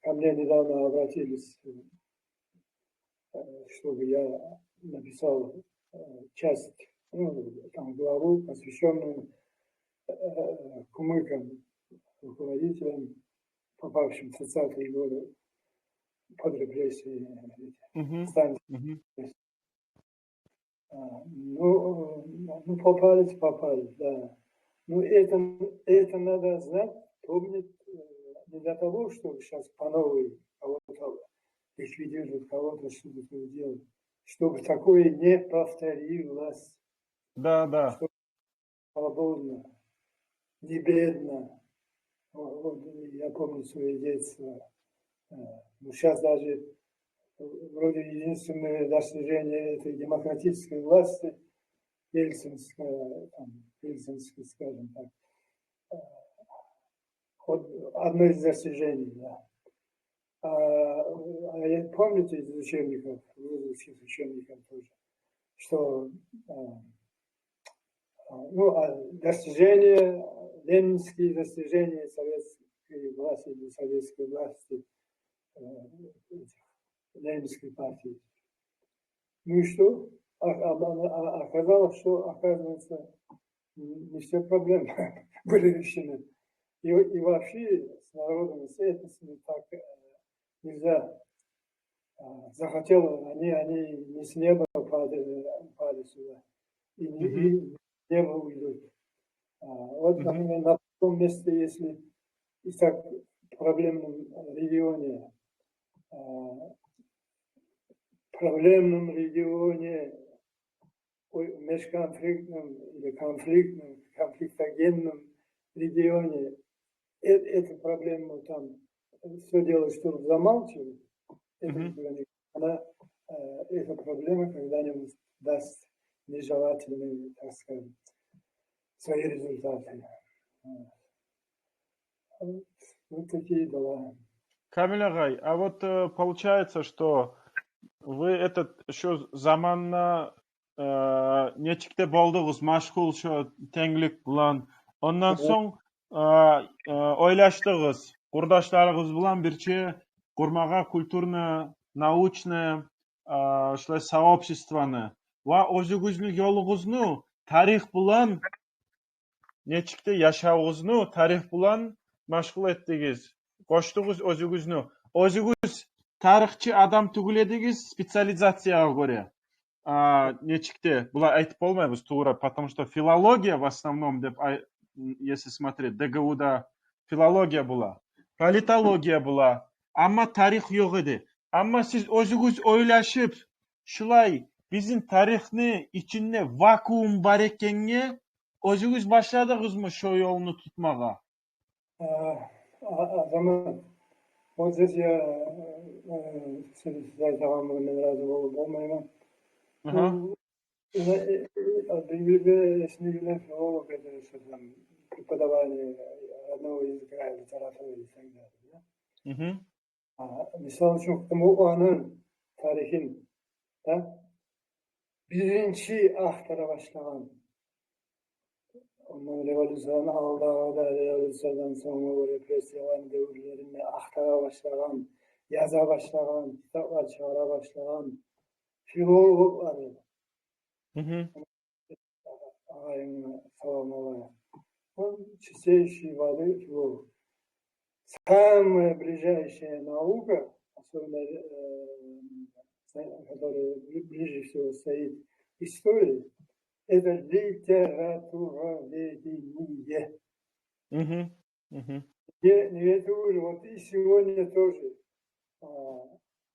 Ко мне недавно обратились, чтобы я написал часть, ну, там, главу, посвященную кумыкам, руководителям, попавшим в 30-е годы под репрессии станции. Ну, попались, да. Ну, это надо знать, помнить, не для того, чтобы сейчас по новой кого-то ликвидировать, кого-то что-то делать, чтобы такое не повторилось. Да, да. Чтобы свободно, не бедно. Вот, я помню свое детство. Ну, сейчас даже вроде единственное достижение этой демократической власти, ельцинская, скажем так, вот одно из достижений, да. Помните из учебников, русских учебников тоже, что достижения, ленинские достижения советской власти или советской власти, ленинской партии. Ну и что? Оказалось, что, оказывается, не все проблемы были решены. И вообще с народом, с этносами так нельзя. Захотело, они не с неба упали сюда. И не небо уйдут. Вот, например, на том месте, если и так в проблемном регионе, межконфликтном или конфликтогенном регионе, эту проблему там все дело, чтобы замалчивать, эта проблема когда-нибудь даст нежелательные, так сказать, свои результаты. Вот такие дела. Камиль Агай, а вот получается, что вы этот еще заманна нечикте болдуңуз машгул шо теңлик булан. Ondan soň oylaşdyňyz, gurdaşlaryňyz bilan birçe gurmaga kulturny, naучny şolay soобществоны va özüňizni ýoluňyzny tarih bilan nechikde ýaşagyňyzny tarih bilan maşgul etdiňiz. Goşdyňyz özüňizni. Özüňiz tarihçi adam tugul ediňiz spesializatsiýaga görä. Нечикте, була айтып болмайбыз туура, потому что филология в основном, деп, если смотреть, ДГУда филология була, политология була, амма тарих жок эди. Амма сиз өзүңүз ойлашып, шулай биздин тарихни ичинде вакуум бар экенге O'zingiz boshladingizmi shu yo'lni tutmaga? Adamı o здесь я sizler tamamını razı olmayayım. Aha. Если филолог, это что там, преподавание одного языка, литературы и так далее. Hı hı. Misal için o anın tarihin da birinci ahtara başlayan, ondan revolüsyon aldı, revolüsyondan sonra o represyon devletlerinde ahtara başlayan, yaza başlayan, kitaplar çağıra başlayan filolog vardı. Hı hı. Ağayımla savunmalar. Он чистейший воды филолог. Самая ближайшая наука, особенно которая ближе всего стоит истории, это литературоведение. Hı hı. Это уже, вот и сегодня тоже.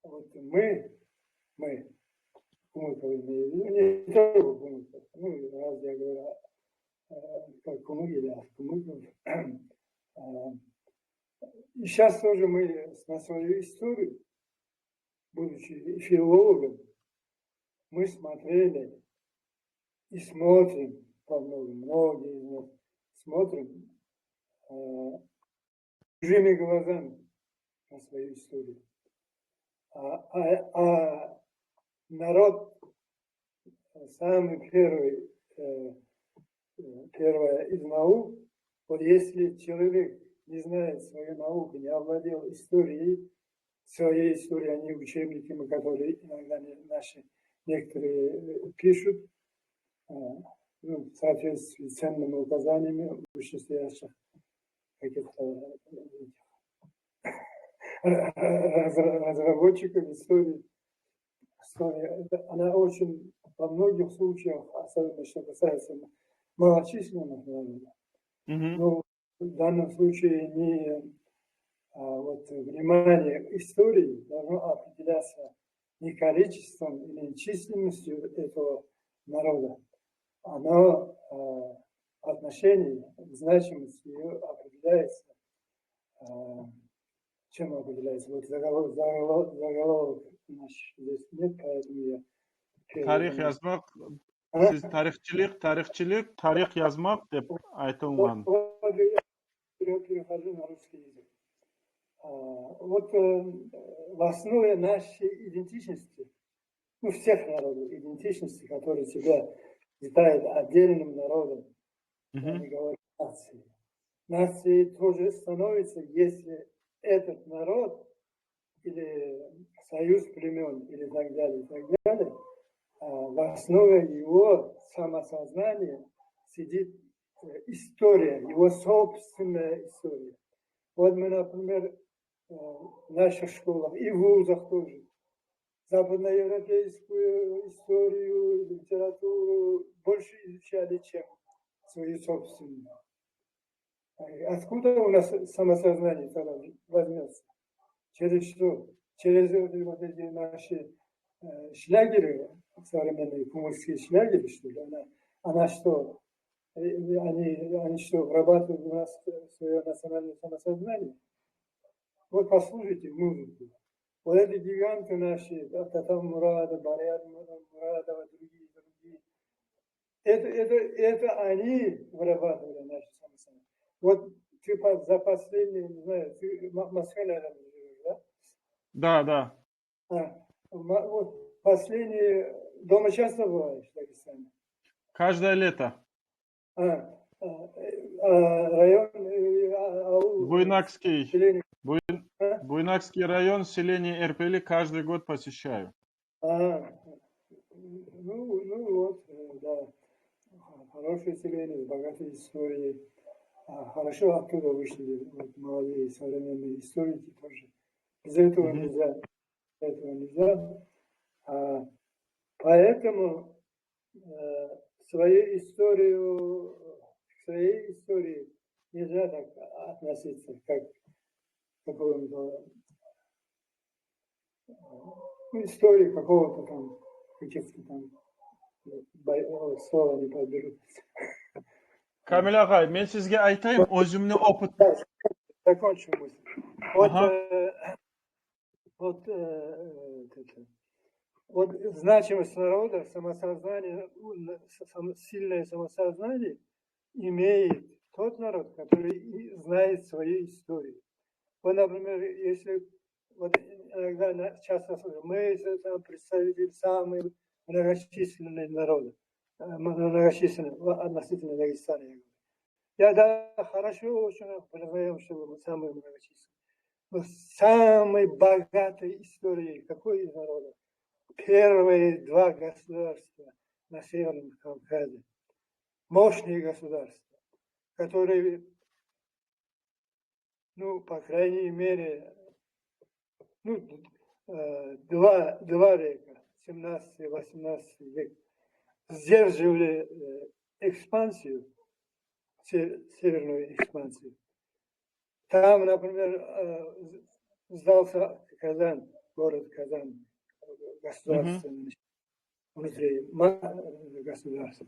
Вот мы, Кумыков имею в виду, не только Кумыков, ну, раз я говорю, как Кумык или Кумыков. И сейчас тоже мы на свою историю, будучи филологом, мы смотрели и смотрим, многие из нас смотрим чужими глазами на свою историю. А народ, самый первая из наук, вот если человек не знает свою науку, не овладел историей, своей историей, а не учебниками, которые иногда наши некоторые пишут, ну, в соответствии с ценными указаниями вышестоящих каких-то разработчиков истории. Она очень во многих случаях, особенно что касается малочисленных народов, но в данном случае внимание истории должно определяться не количеством или численностью этого народа, оно отношение, значимость ее определяется. Чем определяется? Вот заголовок наш здесь нет, поэтому я... Tarix yazmaq, siz tarix yazmaq deb aytilgan. Я перехожу на русский язык. Вот в основе нашей идентичности, ну, всех народов, идентичности, которые себя считают отдельным народом, они говорят нации. Нацией тоже становится, если этот народ или союз племен или так далее, в основе его самосознания сидит история, его собственная история. Вот мы, например, в наших школах и в вузах тоже западноевропейскую историю, литературу больше изучали, чем свою собственную. Откуда у нас самосознание тогда возьмется? Через что? Через вот эти наши шлягеры, современные кумыкские шлягеры, что ли? Она что? Они что, вырабатывают у нас свое национальное самосознание? Вот послушайте музыку. Вот эти гиганты наши, Татар Мурада, Баряд Мурадова, другие. Это они вырабатывали наше самосознание. Вот типа за последние, не знаю, ты в Москве, наверное, живешь, да? Да. Вот последние, дома часто бываешь в Дагестане? Каждое лето. Район... Буйнакский. Буйнакский район, селение Эрпели каждый год посещаю. Ну вот, да. Хорошее селение, с богатой историей. Хорошо оттуда вышли вот, молодые современные историки тоже. Без этого нельзя. Поэтому к своей истории нельзя так относиться, как к какому-то истории какого-то там, каких-то там, слова не подберу. Kamil agay, men sizga aytayim, o'zimni opit. Закончу мысль. Вот, Ага. вот значимость народа, самосознание, сильное самосознание имеет тот народ, который знает свои истории. Вот, например, если вот иногда часто слышим, мы представители самые многочисленные народы, многочисленные относительно Дагестана. Я да, хорошо очень признаем, что мы самые многочисленные. Но самой богатой историей какой из народов? Первые два государства на Северном Кавказе. Мощные государства, которые, ну, по крайней мере, ну, два века, 17-18 век, сдерживали экспансию, северную экспансию. Там, например, сдался Казань, город Казань, государственный, внутри государства.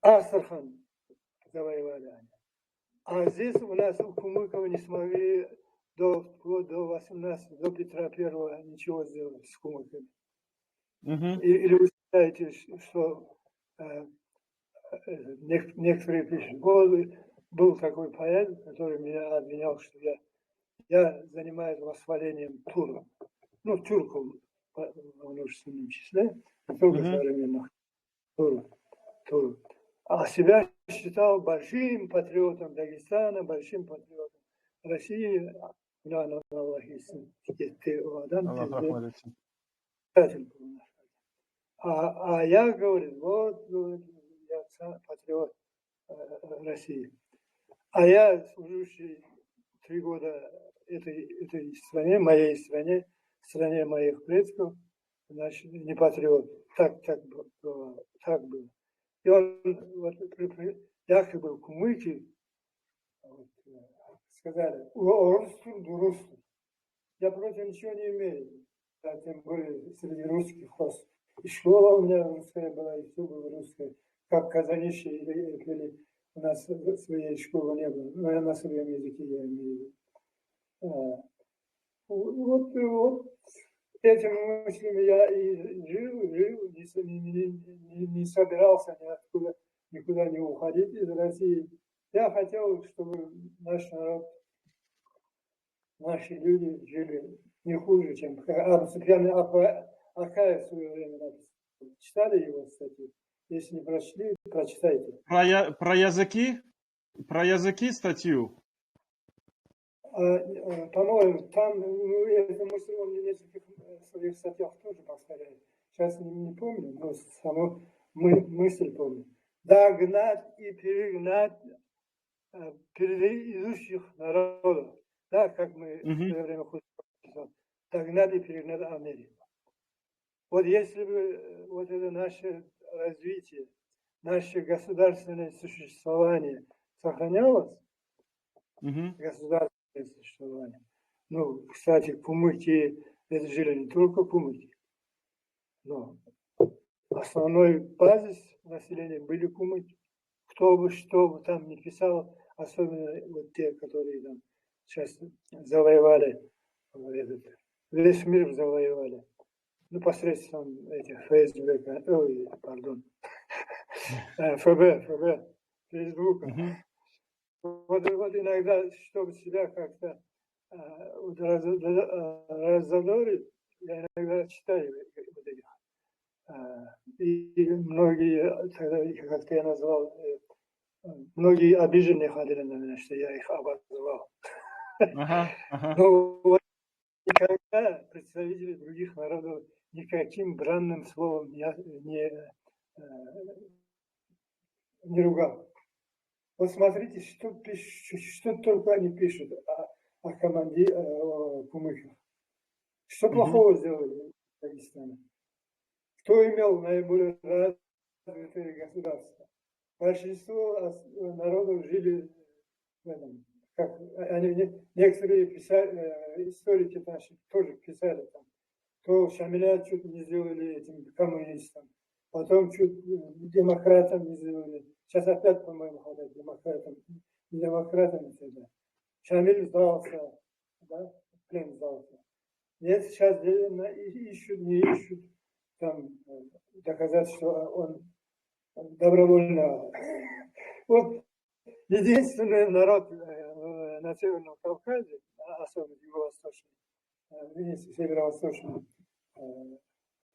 Астрахань завоевали они. А здесь у нас у Кумыкова не смогли до 18, до Петра Первого ничего сделать с Кумыковым. Или вы считаете, что некоторые пишут, был такой поэт, который меня обвинял, что я занимаюсь восхвалением турок. Ну, тюрков в множественном числе, не только современных турок. А себя считал большим патриотом Дагестана, большим патриотом России. А я говорю, вот я патриот России. А я, служивший 3 года этой стране, моей стране, стране моих предков, значит, не патриот. Так было. И он вот, якобы в Кумыке сказали, русский. Я против ничего не имею. Да, тем более среди русских хост. И школа у меня русская была, и все было русское. Как в Казанище или у нас своей школы не было. Но я на своем языке я имею. Вот этими мыслями я и жил, не собирался никуда не уходить из России. Я хотел, чтобы наш народ, наши люди жили не хуже, чем Сухян Акаев в свое время написал. Читали его статью? Если не прочли, прочитайте. Про языки статью? По-моему, там, эту мысль он в нескольких своих статьях тоже повторяет. Сейчас не помню, но саму мысль помню. Догнать и перегнать предыдущих народов. Да, как мы в свое время ходим. Догнать и перегнать Америку. Вот если бы вот это наше развитие, наше государственное существование сохранялось, государственное существование. Ну, кстати, кумыки, это жили не только кумыки, но основной базис населения были кумыки. Кто бы что бы там ни писал, особенно вот те, которые там сейчас завоевали, весь мир завоевали. Ну, посредством этих ФСБ, ФБ, Фейсбука. Вот иногда, чтобы себя как-то раззадорить, я иногда читаю вот этих. И многие, тогда, как-то я назвал, многие обиженные ходили на меня, что я их обозвал. Но вот никогда представители других народов никаким бранным словом не ругал. Вот смотрите, что только они пишут о команде Кумыков. Что плохого сделали в Дагестане? Кто имел наиболее развитые государства? Большинство народов жили в этом. Как они, некоторые историки наши тоже писали там. То Шамиля чуть не сделали этим коммунистам, потом чуть демократам не сделали. Сейчас опять, по-моему, хотят демократами тогда. Шамиль сдался, да, в плен сдался. Нет, сейчас ищут, не ищут, там, доказать, что он добровольно. Вот единственный народ на Северном Кавказе, особенно юго-восточный,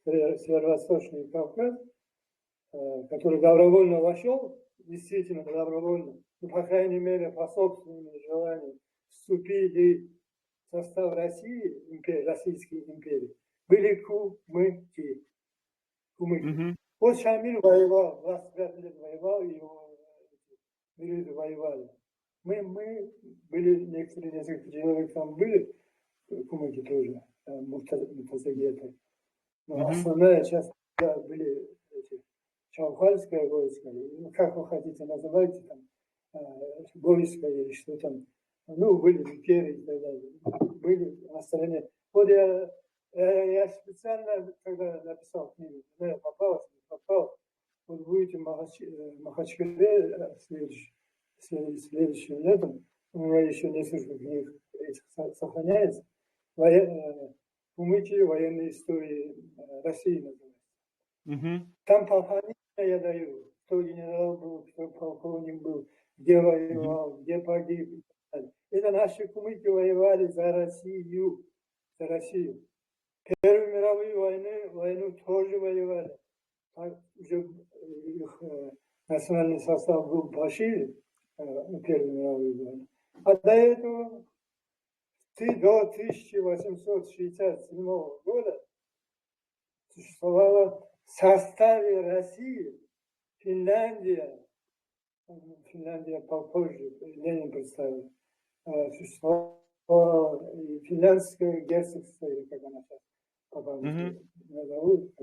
северо-восточный Кавказ, который добровольно вошел, действительно добровольно, ну, по крайней мере, по собственному желанию, вступили в состав России, Российской империи, были кумыки. Вот Шамиль воевал, 25 лет воевал, и его люди воевали. Мы были, несколько человек там были, кумыки тоже, мутазагеты. Но основная часть были эти, Чаухальское войско, ну, как вы хотите называйте, там, войско или что там, ну, были ликеры и так далее, были на стороне. Вот я специально, когда написал книгу, попал, вот будете в Махачкале следующим летом, у меня еще несколько книг сохраняется, Кумыки военной истории России называется. Там полковник я даю, кто генерал был, кто полковник был, где воевал, где погиб. Это наши кумыки воевали за Россию, за Россию. Первую мировую войну тоже воевали. Уже их национальный состав был пошире, Первую мировую войну. А до этого до 1867 года существовала в составе России Финляндия попозже, Ленин представил, существовало финляндское герцогство, или как она сейчас по-памяти назовут,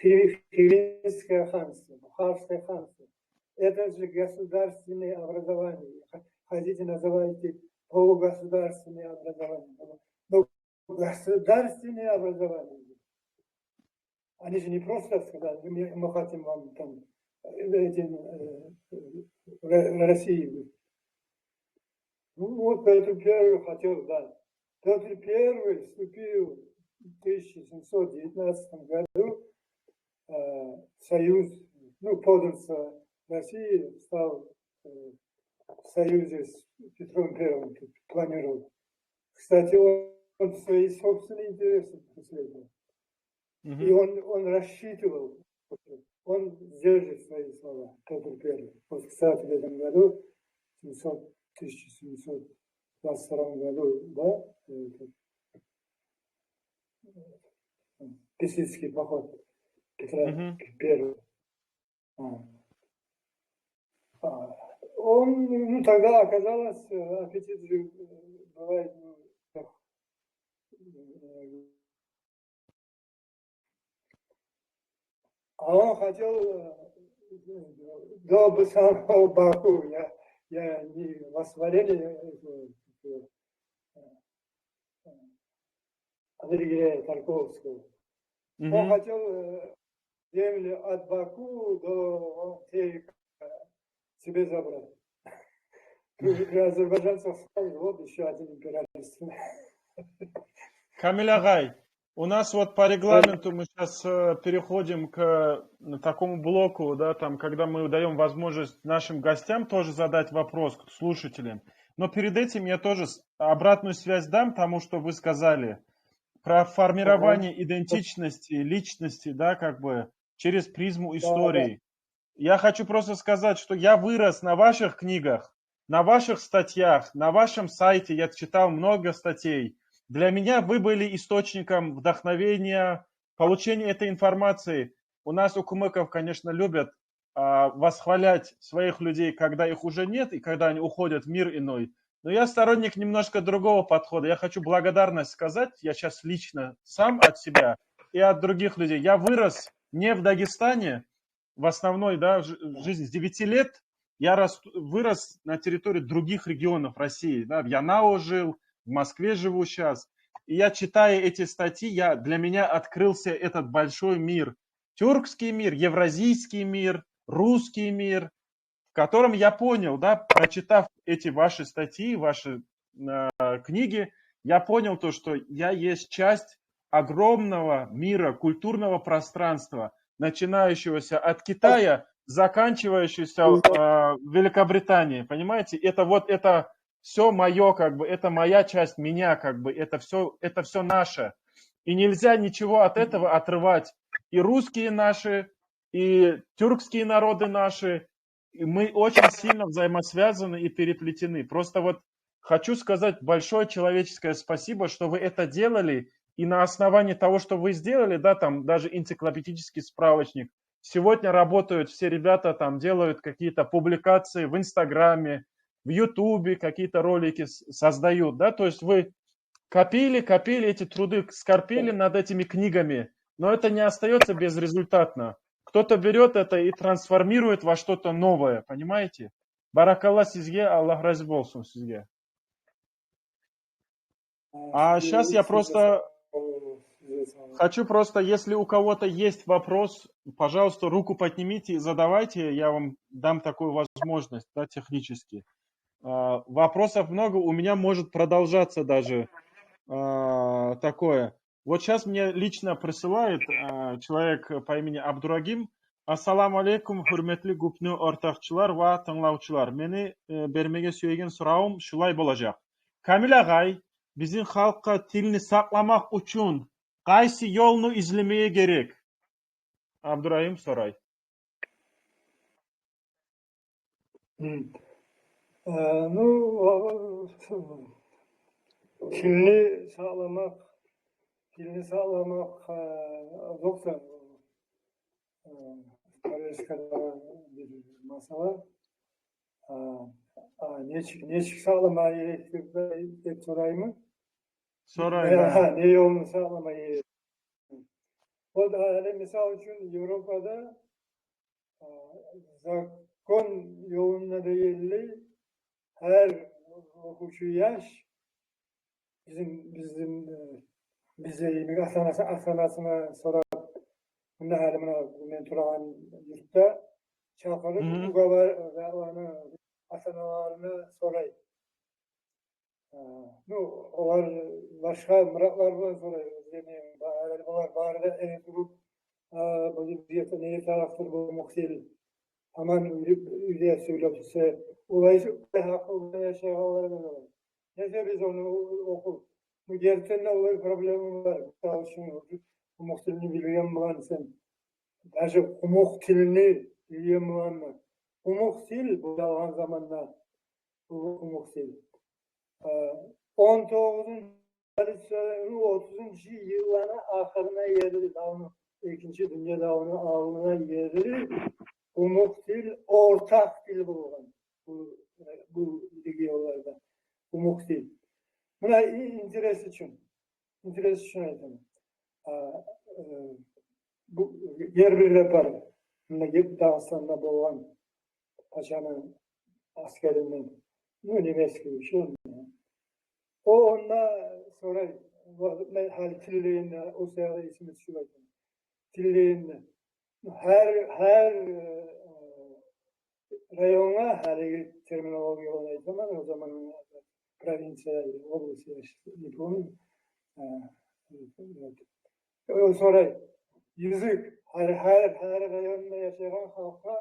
Фивинское ханство, Бухарское ханство. Это же государственные образования. Хотите, называйте полугосударственные образования. Но государственные образования. Они же не просто сказали, мы хотим вам там России. Ну вот Петр Первый хотел дать. Петр Первый вступил в 1719 году в союз, ну, подался России, стал в союзе с Петром Первым, планировал. Кстати, он свои собственные интересы преследовал. И он рассчитывал, он сдержит свои слова, Петр Первый. Вот, кстати, в этом году, в 1722 году, да, Песецкий поход Петра Первого. Он, ну, тогда оказалось, аппетит же бывает, а он хотел до самого Баку, я не восхваление Андрея Тарковского. Он хотел землю от Баку до Терека себе забрать. При азербайджанцах сказали, вот еще один империалист. Камиль Агай, у нас вот по регламенту мы сейчас переходим к такому блоку, да, там, когда мы даем возможность нашим гостям тоже задать вопрос, к слушателям. Но перед этим я тоже обратную связь дам тому, что вы сказали про формирование идентичности, личности, да, как бы через призму истории. Я хочу просто сказать, что я вырос на ваших книгах, на ваших статьях, на вашем сайте. Я читал много статей. Для меня вы были источником вдохновения, получения этой информации. У нас, у кумыков, конечно, любят восхвалять своих людей, когда их уже нет и когда они уходят в мир иной. Но я сторонник немножко другого подхода. Я хочу благодарность сказать, я сейчас лично сам от себя и от других людей. Я вырос не в Дагестане, в основной, да, жизни с 9 лет. Я вырос на территории других регионов России. Да, в Янао жил, в Москве живу сейчас. И я, читая эти статьи, для меня открылся этот большой мир. Тюркский мир, евразийский мир, русский мир, в котором я понял, да, прочитав эти ваши статьи, ваши книги, я понял то, что я есть часть огромного мира, культурного пространства, начинающегося от Китая, заканчивающегося в Великобритании, понимаете? Это все мое, как бы, это моя часть меня, как бы, это все наше. И нельзя ничего от этого отрывать. И русские наши, и тюркские народы наши, и мы очень сильно взаимосвязаны и переплетены. Просто вот хочу сказать большое человеческое спасибо, что вы это делали, и на основании того, что вы сделали, да, там даже энциклопедический справочник, сегодня работают все ребята, там делают какие-то публикации в Инстаграме, в Ютубе, какие-то ролики создают, да, то есть вы копили эти труды, скорпели над этими книгами, но это не остается безрезультатно. Кто-то берет это и трансформирует во что-то новое, понимаете? Баракалла сизге, Аллах разы болсун сизге. А сейчас я просто хочу если у кого-то есть вопрос, пожалуйста, руку поднимите и задавайте, я вам дам такую возможность, да, технически. Вопросов много, у меня может продолжаться даже такое. Вот сейчас мне лично присылает человек по имени Абдурагим. Ассаламу алейкум, хурметли гупну ортақчылар ва тыңлаучылар. Мені бермеге сөйген сұрауым шулай болacak. Камил ағай, bizim халыққа тілні сақламақ үшін қайсы yolunu izlemeye gerek? Abdurrahim Soray. Ну, тілni sağlamak yoksa Karayska'da bir masala. Neçik sağlamayı hep sorayım mı? Sorayım. Ne yolunu sağlamayı? O da misal için Avrupa'da zakon yoluna değil her hukukçu yaş bize asanasına sorar. Bunda halimine men turağan yurtta çakırıp ugalar ve onu asanalarını soray. Olar başka mıraklar var soray. Yani bağırda en durup bu diyete neye taraftır bu muhtil. Aman üyeye söyleyip olayı hakkı yaşayanlar da var. Neyse biz onu oku. Bu gerçekten olur problemi var. Sağ olsun. Muhtilini biliyorum ben sen. Даже muhtilini biliyorum ben. Muhtil bu zaman zamanla muhtil. 19. 30. yılların ahırına yeri ikinci Dünya Davunu ağına yeri muhtil ortak dil bulgan. Bu yollarda. Muhtil. Buna interes için aytayım. Bu yer bir repar. Dağıstan'da boğan paşanın askerinden Nüneveski bir şey olmuyor. O onunla sonra hal tilleğinde o sırada ismi şu var. Tilleğinde her rayona her terminoloji olan zaman o zaman provinsiyel области не помню. Sonra yüzük her rayonda yaşayan halka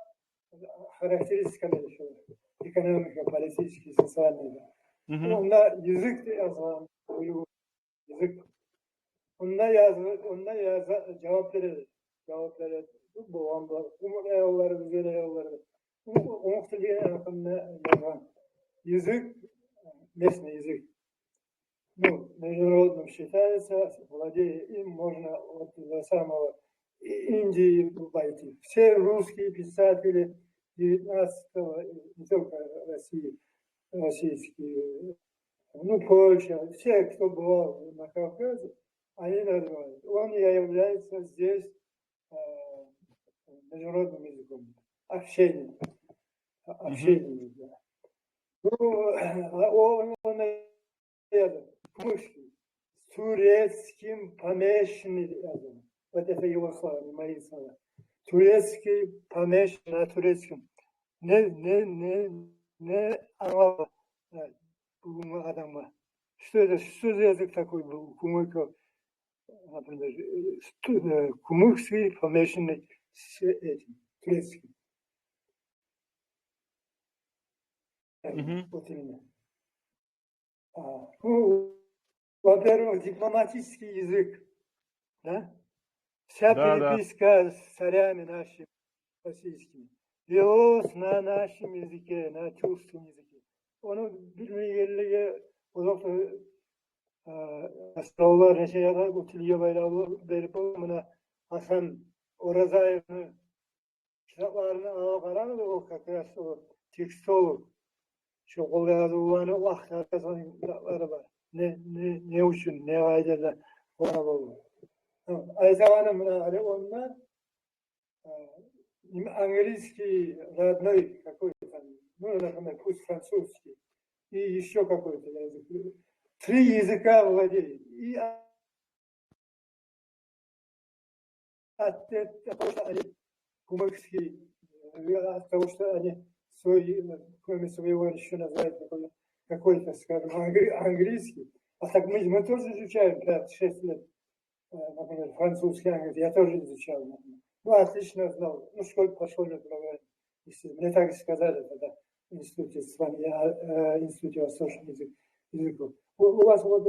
karakteristikler yaşıyor. Ekonomik, politik, sosyal. Onda yüzük de yazılan yüzük. Onda cevapları bu anda yolları güzel yolları. Umuhtiliğe yazan yüzük местный язык. Ну, международном считается, владея им можно от самого Индии пойти. Все русские писатели 19-го, не только российские, ну, Польша, все, кто бывал на Кавказе, они называют. Он является здесь международным языком. Общение. Да. Ну, он Пушкин с турецким помешанным. Вот это его слова, не мои слова. турецкий помеш на турецком. Не анлап bu adamı. Что за язык такой был? Кумыка, например, кумыкский помешанный с этим, турецким. Вот именно. Ну, во-первых, дипломатический язык, да? Вся переписка с царями нашими российскими велась на нашем языке, на тюркском языке. Onu bilmeyenliğe uzakta astrolar neşeyada utiliye bayrağı verip olmana Hasan Orazayev'in kitaplarını alıp aranı o kakras o tekst olur. Şu kol yazılanı o aktarı kitapları var. Ne için, ne aydada ona olur. Aynı zamanda onlar английский родной какой-то там, ну, например, пусть французский, и еще какой-то язык. 3 языка владеет. И от того, что они кумыкские, от того, что они кроме своего еще называют какой-то, скажем, английский. А так мы тоже изучаем 5-6 лет, например, французский, английский. Я тоже изучал, например. Ну, отлично знал. Ну, школе пошел, например. Мне так сказали тогда в институте с вами, институте восточных языков. У вас вот,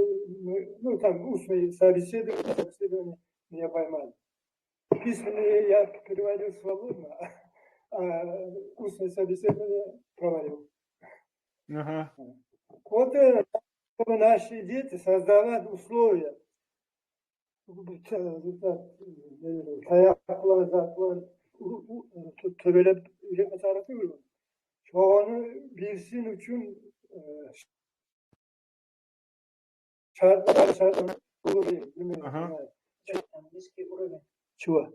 ну, там устные собеседования меня поймали. Письменные я переводил свободно, а устные собеседования провалил. Ага. Вот чтобы наши дети создавать условия, ayaklar, töbelep üretme tarafı var. Çoğunu bilsin için şartlar olur değil mi? Чего?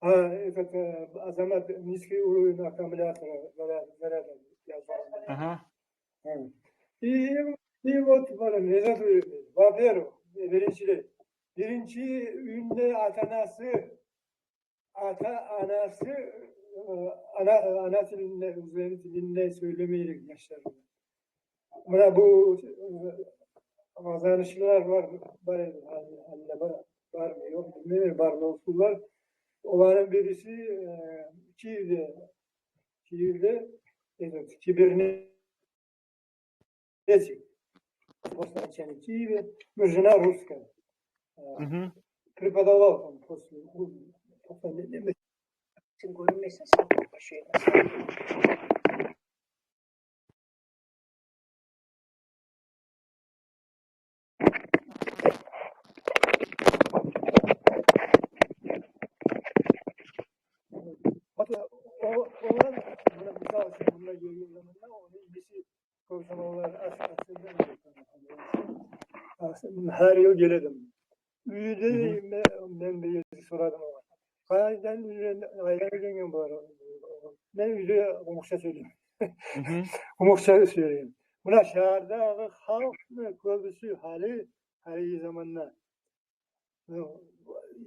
Этот азамат низкий уровень аккумулятора заряда. Ага. И вот, во-первых, birinci ünlü ana dilinde, üzerine dilinde söylemeyerek yaşlarında. Buna bu kazanışlar var mı yok bilmiyorum, var mı olsunlar. Onların birisi Kiev'de кибернетик. После окончания Киева, ну, жена русская. Преподавал там после her yıl gelelim. Üyede ben bir soradım ama. Kayden ayrılırken bu ara. Ben üyede umukça söyleyeyim. Umukça söyleyeyim. Buna şehirde halk köbüsü hali zamanla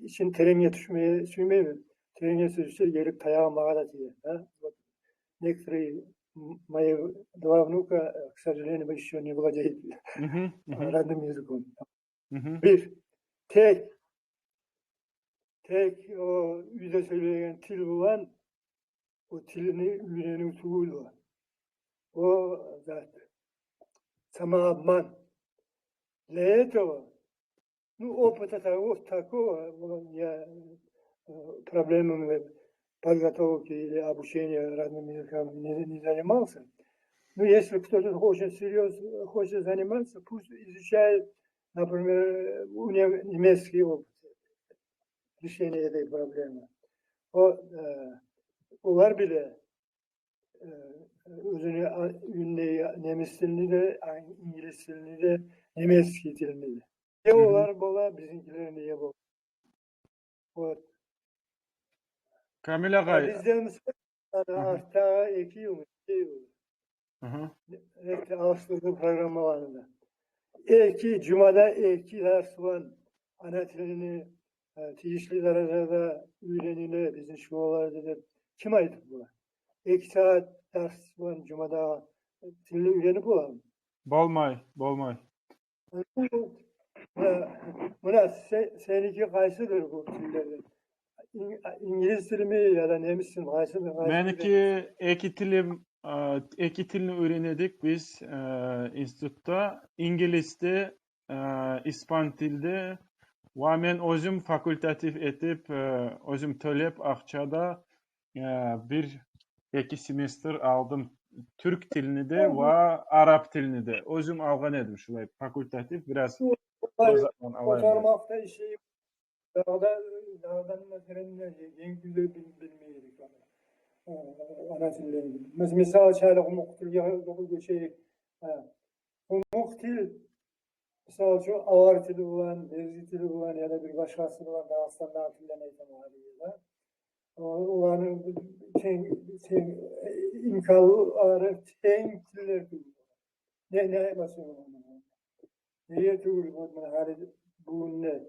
için terenge düşmeye mi? Terenge sözü gelip tayağı mağada diye. Некоторые мои 2 внука, к сожалению, еще не владеют родным языком. Bir, tek o yüze söyleyen til olan o tilini öğrenin tuğul var. O zaten. Tamamen. Для этого, ну, опыта такого, я проблемами подготовки или обучения родным языкам не занимался. Но если кто-то очень серьезно хочет заниматься, пусть изучает, например, немецкий опыт решения этой проблемы. Onlar bile özünü nemis dilini de, İngiliz dilini de, Nemeski dilini de. Ne onlar bola, bizimkiler niye bola. Kamil ağay. Bizde mesela artta 2 yıl, 2 yıl. Ağustos'un programı vardı. Cuma'da 2 ders var. Ana dilini tiyişli derecede öğrenili bizim şuralarda da kim aytып bu? 2 saat ders var cumada tilli öğrenip olalım. Bolmay. Buna seninki kaysıdır bu tilleri? İngiliz dili mi ya da nemis dili mi? Meniki iki tilini öğrendik biz institutta. İngilizce, İspan tilde ve men özüm fakultatif etip, özüm төлep akçada iki semestr aldım Türk tilini de ve Arap tilini de. Özüm algan edim şulay fakultatif biraz o zaman alayım. Otarmakta işi dağdan meseleni yengüle bilmeyelim. Ana tillerini. Mesela şöyle umuktil geçeyik. Umuktil mesela şu avar tili olan, derzi tili olan ya da bir başkası olan Dağıstan'dan tilden eğitim haliyle. Olanın imkanı arı tiller tüyü. Ne basıyor onu? Neye tüyü? Hali bu ne?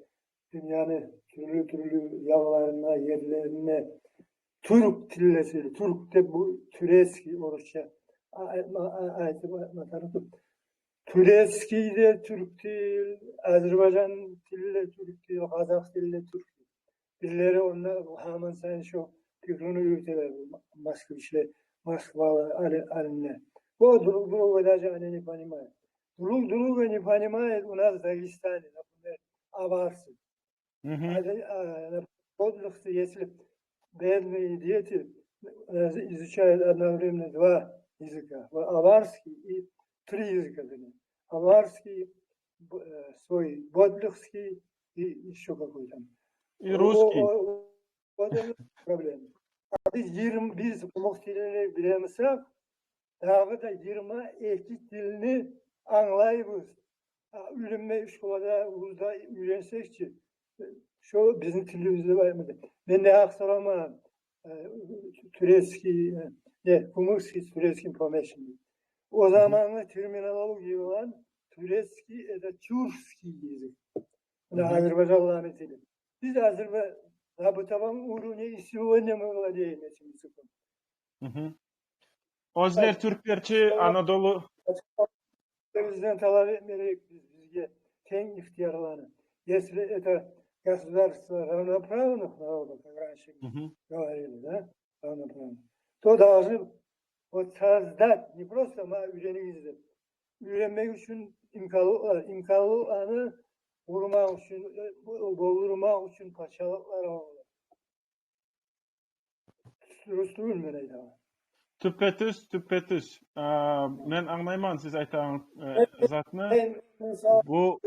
Dünyanın türlü yavlarına, yerlerine Türk tillesi, Türk de bu Türeski oruşça. Türeski de Türk dil, Azerbaycan tille Türk dil, Kazak tille Türk dil. Dilleri onlar hemen sen şu fikrini yürüteler. Moskva aline. Bu dulu vedaca ne понимает. Dulu не понимает у нас в Дагестане, например, аварцы. Подлых, если бедные дети изучают одновременно два языка. Аварский и 3 языка. Аварский, свой бодлихский и еще какой-то. И русский. Вот это проблема. Biz Umuk dilini bilemezsek, daha da 22 dilini anlayırız. Ürünme şkolada, burada öğrensek ki, şu bizim tilimizde var mı? Ben de aksaramam. Türeski, Umukski, Türeski information. O zamanın terminoloji olan Türeski ya da Türkski yazı. Azerbaycanlıların dili. Biz Azerbaycan Rabıtavan uğruna isyoğuna mı vladeyim? Özler Türklerçi Anadolu. Bizden talep etmeyerek bizge ten ihtiyarlarını. Если это государство равноправных народов, как раньше говорили, да, равноправных, то должны вот создать, не просто öğrenimizde, öğrenmek için imkanı vurmak için, doldurmak için paçalıklar olur. Rüstümün mü daha? Tüpetüs. Men anlayman siz aytan zatını. Bu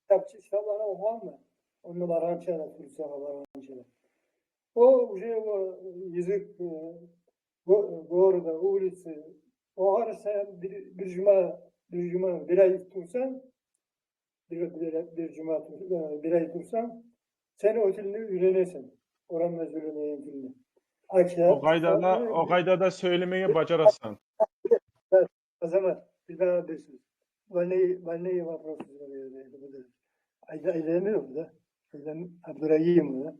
kitaplarını okumam mı? Onlar Arapçada, Türkçe Arapçada. O yazık doğruda ulici. O ara sen bir cuma bir ay tutursan, bir ay tutursan, sen o dilini öğrenirsin. Oranla söylemeyen dilini. O kaydada söylemeye bacarasın. O zaman bir daha dersin. Vallahi vapurosuz oluyor. Aydemir da. Abdurrahim da.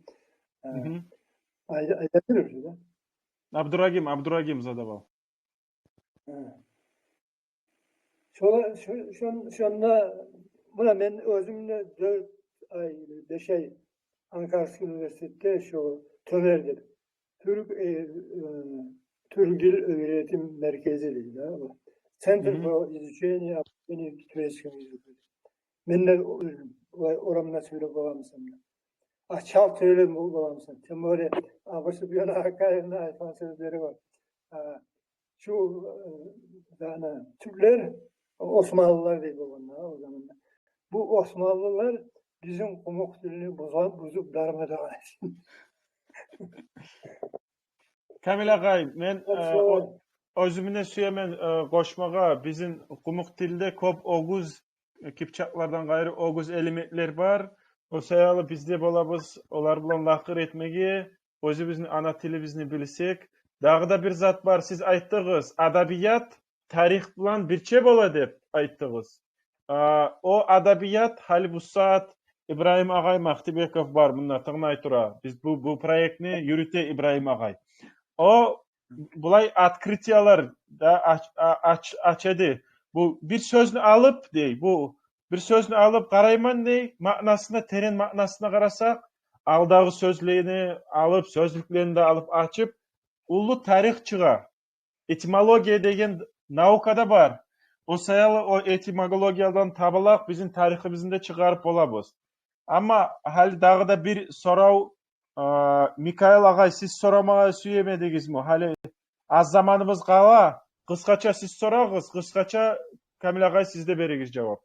Aydemir da. Abdurrahim zadaval. Şunda buna ben özümle 4 ay, 5 ay Ankara Üniversitesi'nde şu Tömer'de Türk Dil Öğretim Merkezi'ydi. Center for Education in Türkçe. Ben de oramda söyle babamsın. Açal söyle babamsın. Temore abaşı bir yana hakkında ayfan sözleri var. Şu Türkler Osmanlılar değil bunlar o zaman. Bu Osmanlılar bizim Umuk dilini bozup darmadağın etsin. Kamil ağay, men özümüne süyemen koşmağa bizim Umuk dilde kop oguz kipçaklardan gayrı oguz elementler var. O sayalı bizde bolabız, olar bilan lakır etmegi, özümüzün ana tilimizni bilsek. Dağda bir zat var, siz ayttığız, adabiyat, tarih bilan birçe bola dep ayttığız. O adabiyat hali bu saat İbrahim Agay Mahtibekov бар, мына тыңнай тұра. Біз бұл проектні yürüte İbrahim Agay. O bulay открытиялар da açadı. Bu bir sözünü alıp dey, bu bir sözünü alıp qarayman dey, ma'nasına, terin ma'nasına qarasak, alдағы sözlerini alıp, sözlüklerini de alıp açıp, ulu tarix çıgar. Etimologiya деген наукада бар. O sayalı o etimologiyadan табылақ bizim tariximizin de çıkarıp olabız. Ama hali dağı da bir sorau Mikail Agay siz soramaya süyemediniz mi? Hali az zamanımız qala, qısqaça siz sorağız, qısqaça Kamil Agay siz de beriniz cevap.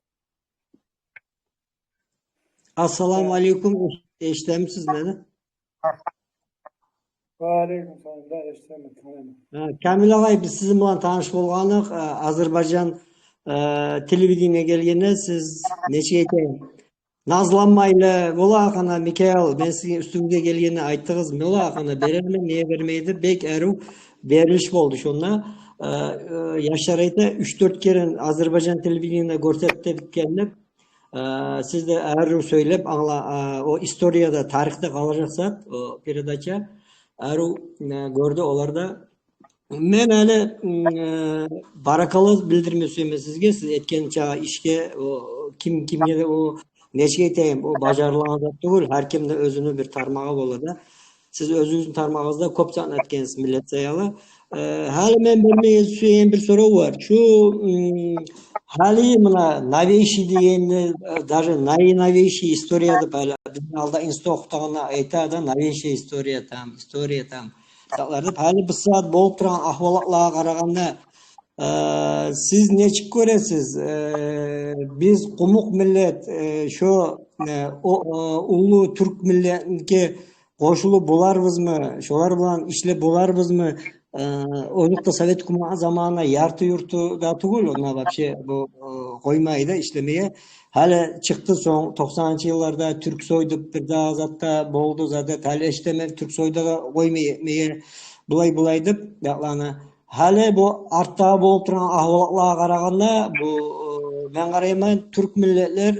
Assalamu alaikum. Eşitlemsiz meni? Aleyküm selam. Ben eşitlemedim. Kamil Agay, biz sizin bilan tanış bolganık. Azerbaycan televizyona gelgende siz neçe aytayın? Nazlanmayla bola akana Mikail, ben sizin üstünüze gelgende ayttınız. Bola akana berermi, niye vermeydi? Bek eru beriliş boldu şonda. Yaşar ayta 3-4 kere Azerbaycan televizyonda görsettikkenler. Siz de eru söylep o istoriyada, tarihte kalacaksa o передача eru gördü olarda. Men hele barakalı bildirme söyleme sizge, siz etken çağa işke kimge de o neçe eteyim o bacarılığına değil, her kim de özünü bir tarmağı boladı. Siz özünüzün tarmağınızda kopcan etkeniz millet sayalı. Hali men bilmeye söyleyeyim bir soru var. Şu hali mına Naveşi diyen, даже Naveşi istoriyada böyle bizim alda insta okuduğuna aytada Naveşi istoriya tam. Sağlarda hali bir saat bol turan ahvalatlığa qaraganda siz neçik göresiz? Biz kumuk millet şu ulu Türk milletine koşulu bularmızmı? Şolar bilan işle bularmızmı? Oynukta Sovet Hukumatı zamanına yartı yurtu da tugul, ona вообще bu koymaydı işlemeye. Hali çıktı son 90'cı yıllarda Türk soydu bir daha zaten boldu zaten hali işleme Türk soyda koymaya bulaydı yaqlana. Hali bu artta bol turan ahvalatlığa qaraganda bu ben qarayman Türk milletler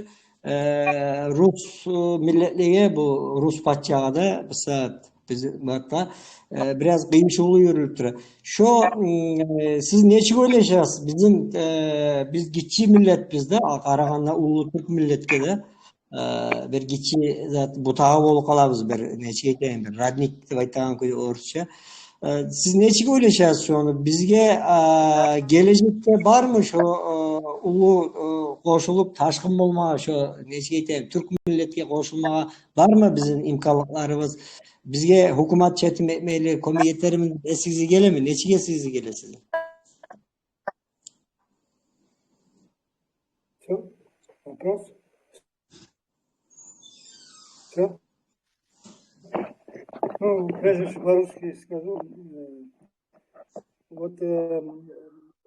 Rus milletliğe bu Rus patçağı da biz bakta biraz kıymışılı yürütür. Şu siz neçik oylaşasınız? Bizim biz gitçi millet bizde Karaganda ulu Türk milletke de bir gitçi zaten bu tağı bolu kalabız bir neçik eteyim bir radnik deb aytağan koyu orçça. Siz neçik oylaşasınız şu onu? Bizge gelecekte var mı şu ulu koşulup taşkın bolma şu neçik eteyim Türk milletke koşulmağa var mı bizim imkanlarımız? Bizge hukumat çetim etmeli komitelerimiz esizi gele mi? Neçige sizi gele size? Все? Вопрос? Все? Ну, прежде всего по-русски скажу. Вот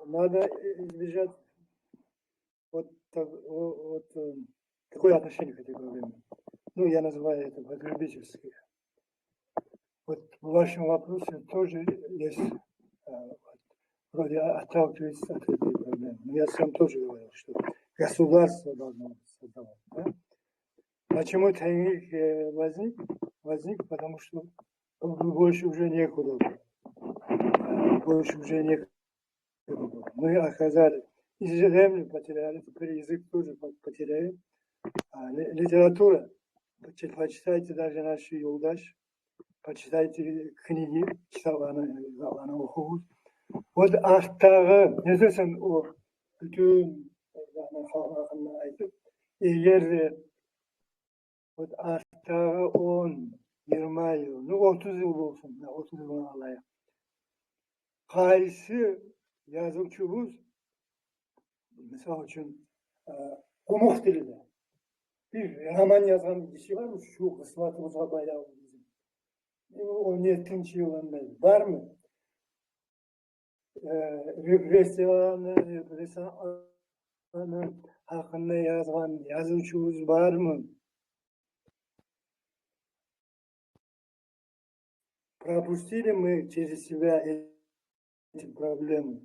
надо избежать какое отношение к этой проблеме. Ну, я называю это потребительское. Вот в вашем вопросе тоже есть, вроде отталкивается от этой проблемы. Но я сам тоже говорил, что государство должно создавать. Да? Почему тайник возник? Потому что больше уже некуда было. Мы оказались, и землю потеряли, теперь язык тоже потеряли. Литература, почитайте даже наши Юлдаш, почитайте книги, kitaplarını okuyun. O arttağı, ne dersen o bütün halkına aytıp, eğer o arttağı 10, 20 yıl, 30 yıl olsun, 30 yıl alaya. Kayısı yazıcımız, mesela için Kumuk dilinde bir roman yazan bir kişi var mı? Şu kısmetimize bayağı. 17. yılında var mı? Restoranın hakkında yazan yazıcımız var mı? Пропустили мы через себя эти проблемы.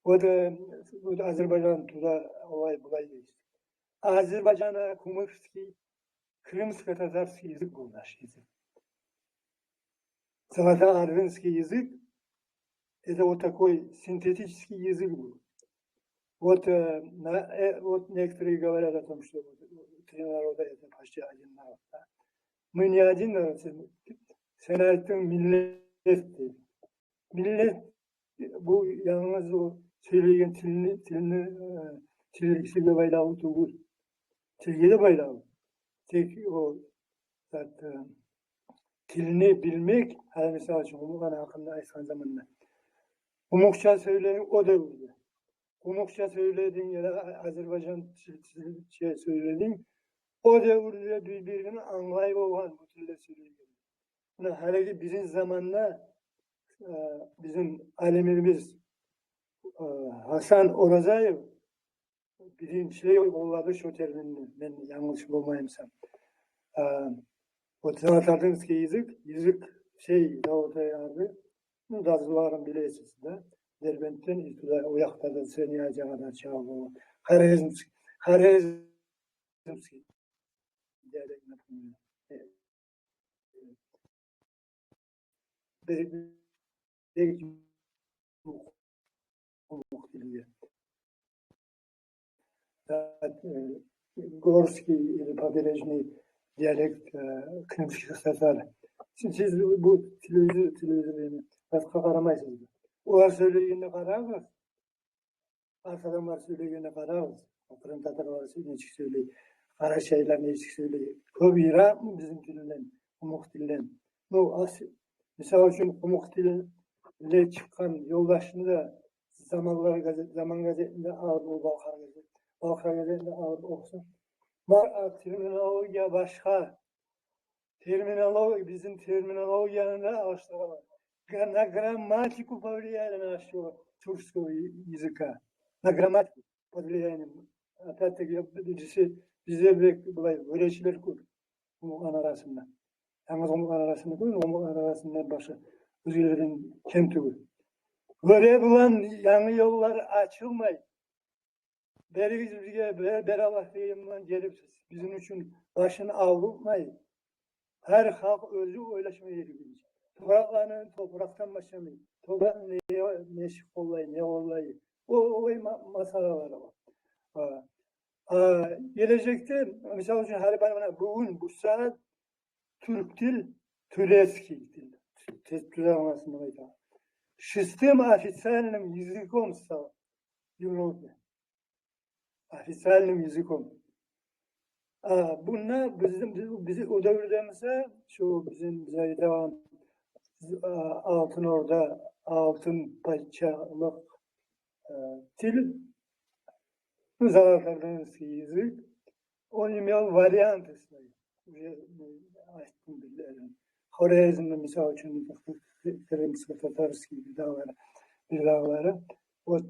Вот Азербайджан туда, есть. Азербайджана Кумыкский крымско-татарский язык был наш язык. Золотоордынский язык – это вот такой синтетический язык был. Вот некоторые говорят о том, что три народа – это почти один народ. Да? Мы не один народ, sen ayttığın millet. Millet bu yalnız o söyleyen tilsiyle bayrağı değil. Tilgiyle bayrağı. Tek o zaten tilini bilmek, her mesela için Umuk'un hakkında aysan zamanında. Umukça söyleyen o da öyle. Umukça söylediğin ya da Azerbaycan söylediğin o devirde birbirini anlayıp olan bu türlü söylüyor. Hele bizim zamanla bizim alemimiz Hasan Orazayev birinci yolladı şu terminini. Ben yanlış olmayımsam. O Zanatardınsky yüzük Davut'a yardı. Dazılarım bilesiz de. Derbent'ten ilk o yaktada Seniyaca kadar çağırdı. Harezmski diyerek yapılıyor. Gorski или побережный диалект крымских татар. Siz bu televizyonu başka aramayısınız. Onlar söyleyene kararız. Arkadan söyleyene kararız. Kırım Tatarlar söylüyor. Karaçaylar ne söylüyor. Köbira bizim dilden, Umuk dilden. Mesela için Umuk diliyle çıkan yoldaşını da Zaman gazetinde ağır bu Balkar gazetinde ağır olsun. Terminoloji başka. Terminoloji bizim terminolojiyanın da aşağıda. На грамматику повлияли на нашего тюркского языка. На грамматику повлиянием. Опять-таки, bizde böyle şeyler kur. Umuk'un arasında. Yalnız Umuk'un arasında kur, Umuk'un arasında başka özgürlerin kemtüğü. Böyle bulan yanı yollar açılmayın. Beri Allah diyeyim gelip bizim için başını avutmayın. Her halk özü oylaşmaya yeri topraktan başlamayın. Toprak ne olayı, ne olayı. O masalalar var. Gelecekte mesela için her bana bugün bu saat Türk dil, Türeski dil. Türkçe olmasını bekliyorum. Sistem официальным языком стал в Европе. Официальным языком. Bunlar bizi o devirde şu bizim bize devam altın orada altın paçalık dil Zalatardınsky язык. Он имел варианты свои. Açtım bildirim. Хорезm'de misal için крымско-татарский бедавары. Вот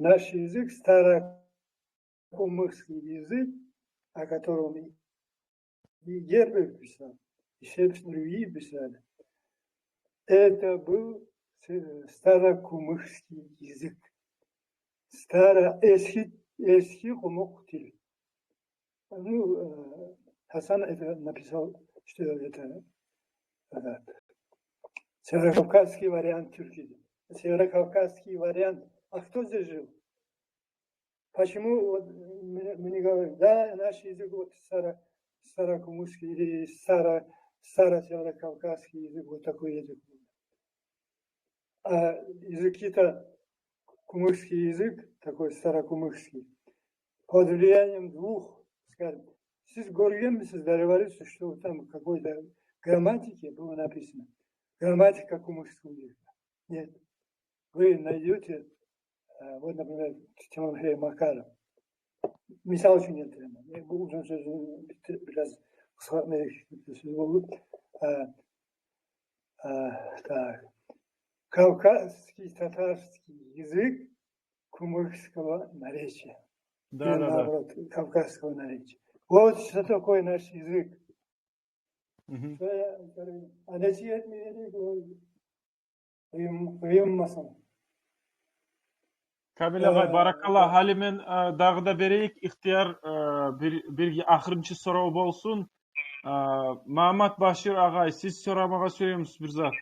наш язык, старокумыкский язык, о котором и Гербер писал, и Шекспир писали, это был старокумыкский язык. Eski Kumuk dil. Hasan это написал, что это северокавказский вариант Тюркии. Северокавказский вариант. А кто здесь жил? Почему мы не говорим, да, наш язык вот старокумыкский или старо-северокавказский язык, вот такой язык. А языки-то кумыкский язык, такой старокумыкский, под влиянием двух, скажем, siz görген misiniz, говорится, что там какой-то грамматике было написано. Грамматика кумыкского языка. Нет. Вы найдете, вот, например, Тимофей Макаров. Misal için getiremem. Bu uzun sözün biraz kısaltmaya söz olur. Так. Кавказский татарский язык кумыкского наречия. Да. Наоборот, кавказского наречия. Вот что такое наш язык. А несиет mi dedi? Uyumasın. Kamil ağay, barakallah. Hali men dağı da bereyik, ihtiyar bir ahırıncı soru bolsun. Mamat Başir ağay, siz soramağa söylüyorsunuz bir zat.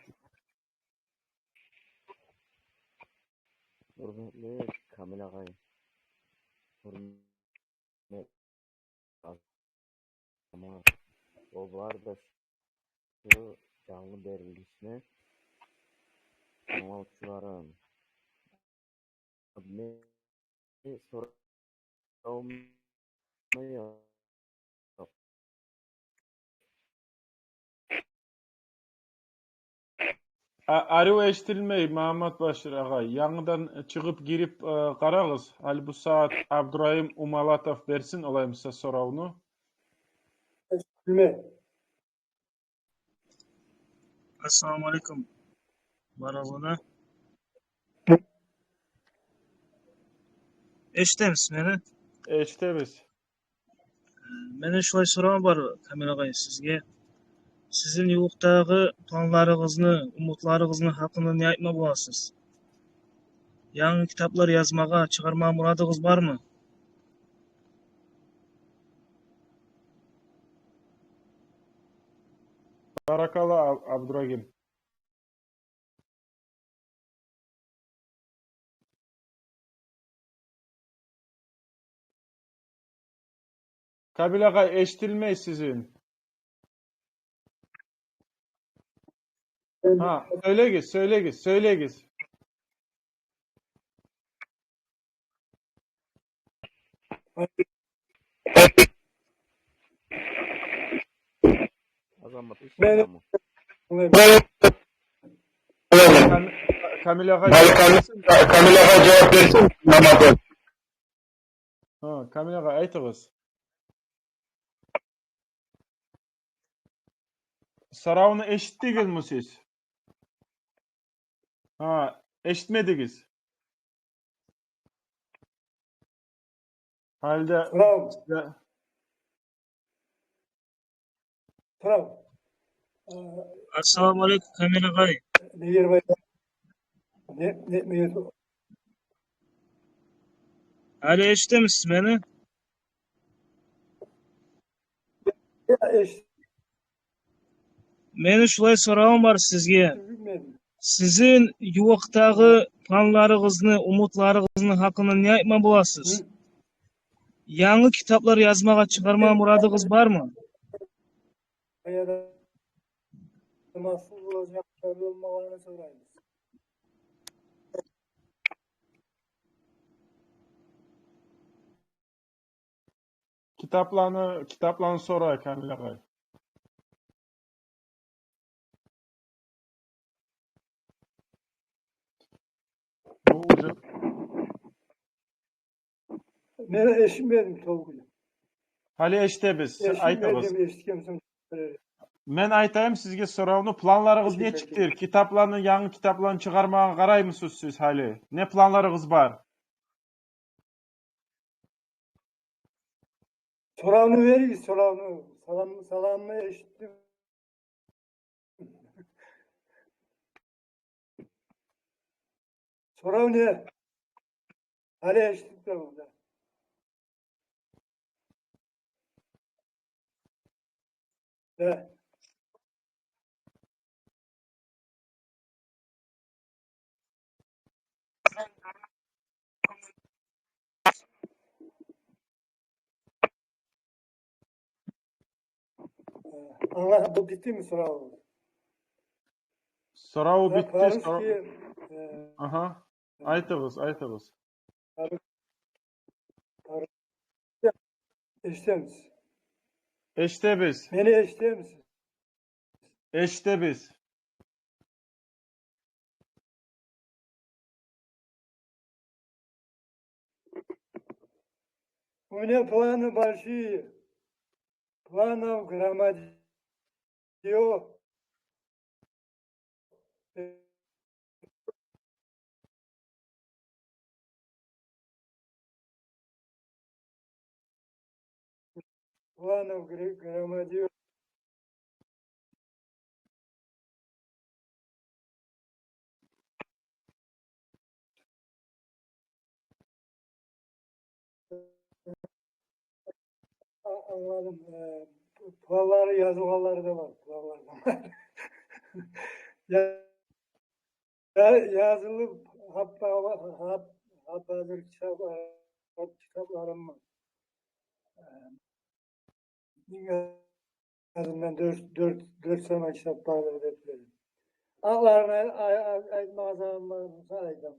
Hürmetli Kamil ağay, hürmet ama o var da şu canlı verilişine anlatçıların ne sorulmuyor. Arı eşitilmey Mamat Başir ağay. Yanıdan çıkıp girip qarağız. Hali bu saat Abdurrahim Umalatov versin olayımsa sorağını. Bilme. Assalomu alaykum. Baravona. Eshitamiz meni? Eşitemiz. Meni shulay so'ragim bor Kamil og'ay sizga. Sizin yo'qdagi planlaringizni, umidlaringizni haqida ne aytmoq bo'lasiz? Yangi kitoblar yozmaga chiqarmoq murodingiz bormi? Barakallah Abdurrahim. Kamil ağay eşitilmey sizin. Ha, söyleyiz. Azamat Ben- işler mi? Kamil ağay cevap versin. Namazı. Ha, Kamil ağay aytığız. Soravını eşitdiniz mi siz? Ha, eşitmediniz. Halde Bravo. Bravo. Assalomu alaykum Kamil og'ay. Ne yer var? Ne yer? Hali eshitamisiz meni? Meni shulay so'ragim bor sizga. Bilmedim. Sizin yo'qdagi planlaringizni, umidlaringizni haqida ne aytmoq bo'lasiz? Yangi kitoblar yozmaga chiqarmoq murodingiz bormi? Hayata mahsul olacak olmağını sorayım. kitaplarını soray Kamil ağay. Bu ucu Ne eşim benim Tolgu'yu. hali eşitemiz. Eşim Aytığız. benim eşitkem. Men aytayım sizge soravını planlarınız ne çıktı? Kitaplarının yangi kitaplarını çıkarmağa qaraymısınız siz hali? Ne planlarınız var? Sorağını verir, sorağını. Salamını eşittim. Sorağı ne? Hali eşittim de burada. Ne? Allah bu bitti mi sorağı? Sorağı bitti. Paruski, Aha. Aytığız. eşitemiz. Eşitemiz. Beni eşitemiz. Eşitemiz. У меня планы большие. Планов громадье. Планов громадье. Anladım. Planları yazılanları da var. Planlardan. Yazılıp hatta hazır kitaplarım var. En azından 4 sene kitaplar öğretmenim. Allah'ına aytmazlarımı aytım.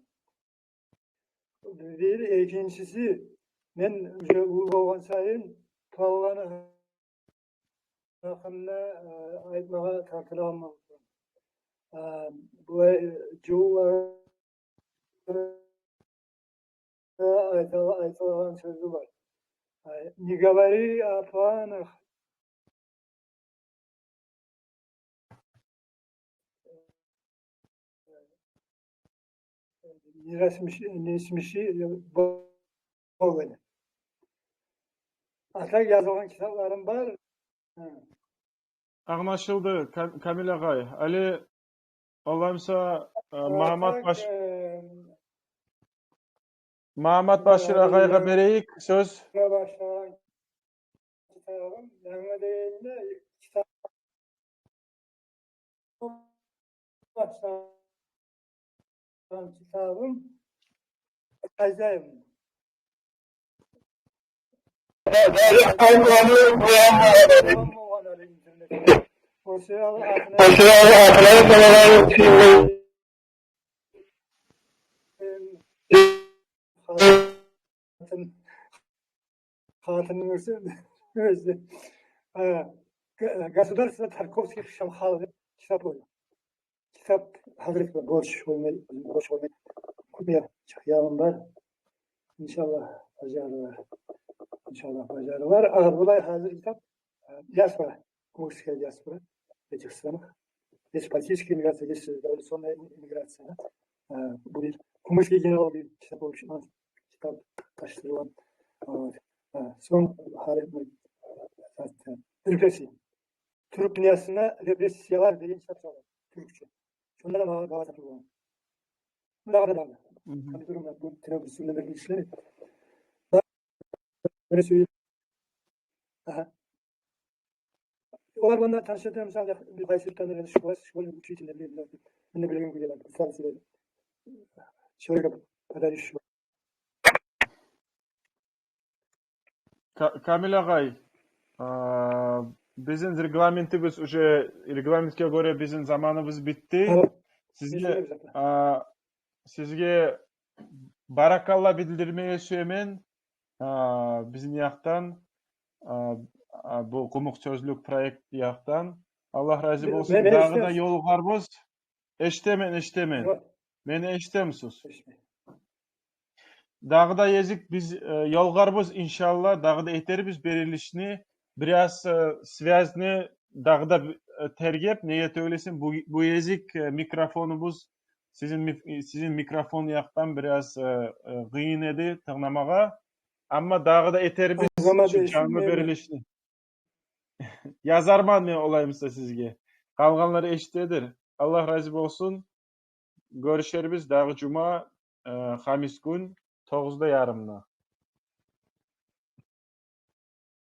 Bir, ikincisi, ben uygulan sayın planlarını hakkında aytmağa tartılamam. Bu çoğuları aytılan sözü var. Не говори о планах. Не смеши Бог'ını. Ata yazılan kitaplarım var. Anlaşıldı Kamil ağay. Ali Allah'ımsa Muhammed Başir ağayga bereyik söz. Başlayan kitabım. Yanına değince kitap başlayan kitabım. Acayip. Государство Тарковских Шамхалов kitap oluyor. Kitap hazırlıkla borç olmayı kupaya çıkıyalım var. İnşallah bacarı var. Bulay hazır kitap. Diaspora. Кумыкская диаспора в этих странах. Есть политическая иммиграция, есть революционная иммиграция. Будет Кумыкский генерал kitap olmuş. Kitap taşıtılan. Son represi. Türk dünyasına represiyalar diye kitap çalıyor. Türkçe. Şunlara bağlı satılıyor. Bunlar da bağlı. Hani durumlar bu terör usulleri işleri. Böyle söyleyeyim. Onlar bana tanıştığım mesela bir Baysultan'ın şkolun üçüncü bilgiler. Ben de bilgim güzel. Sarısıyla. Şöyle kadar iş var. Kamil ağay, bizim reglamentimiz reglamentke göre bizim zamanımız bitti. Sizge barakallah bildirmeye söylemen bizim yaktan bu Kumuk Sözlük proyekt yaktan. Allah razı olsun. Dağı da yol varboz. Eştemen. Meni eştemsiz. Dağda yezik biz yolgarboz inşallah. Dağda eterimiz berilişini biraz связны dağda tergep niyet öylesin. Bu yezik mikrofonumuz sizin mikrofon yaktan biraz kıyın edi tığnamağa. Ama dağda eterimiz canlı berilişini. Yazarman men olayımsa sizge. Kalganları eşitedir. Allah razı olsun. Görüşürüz dağı cuma hamis gün 9:30.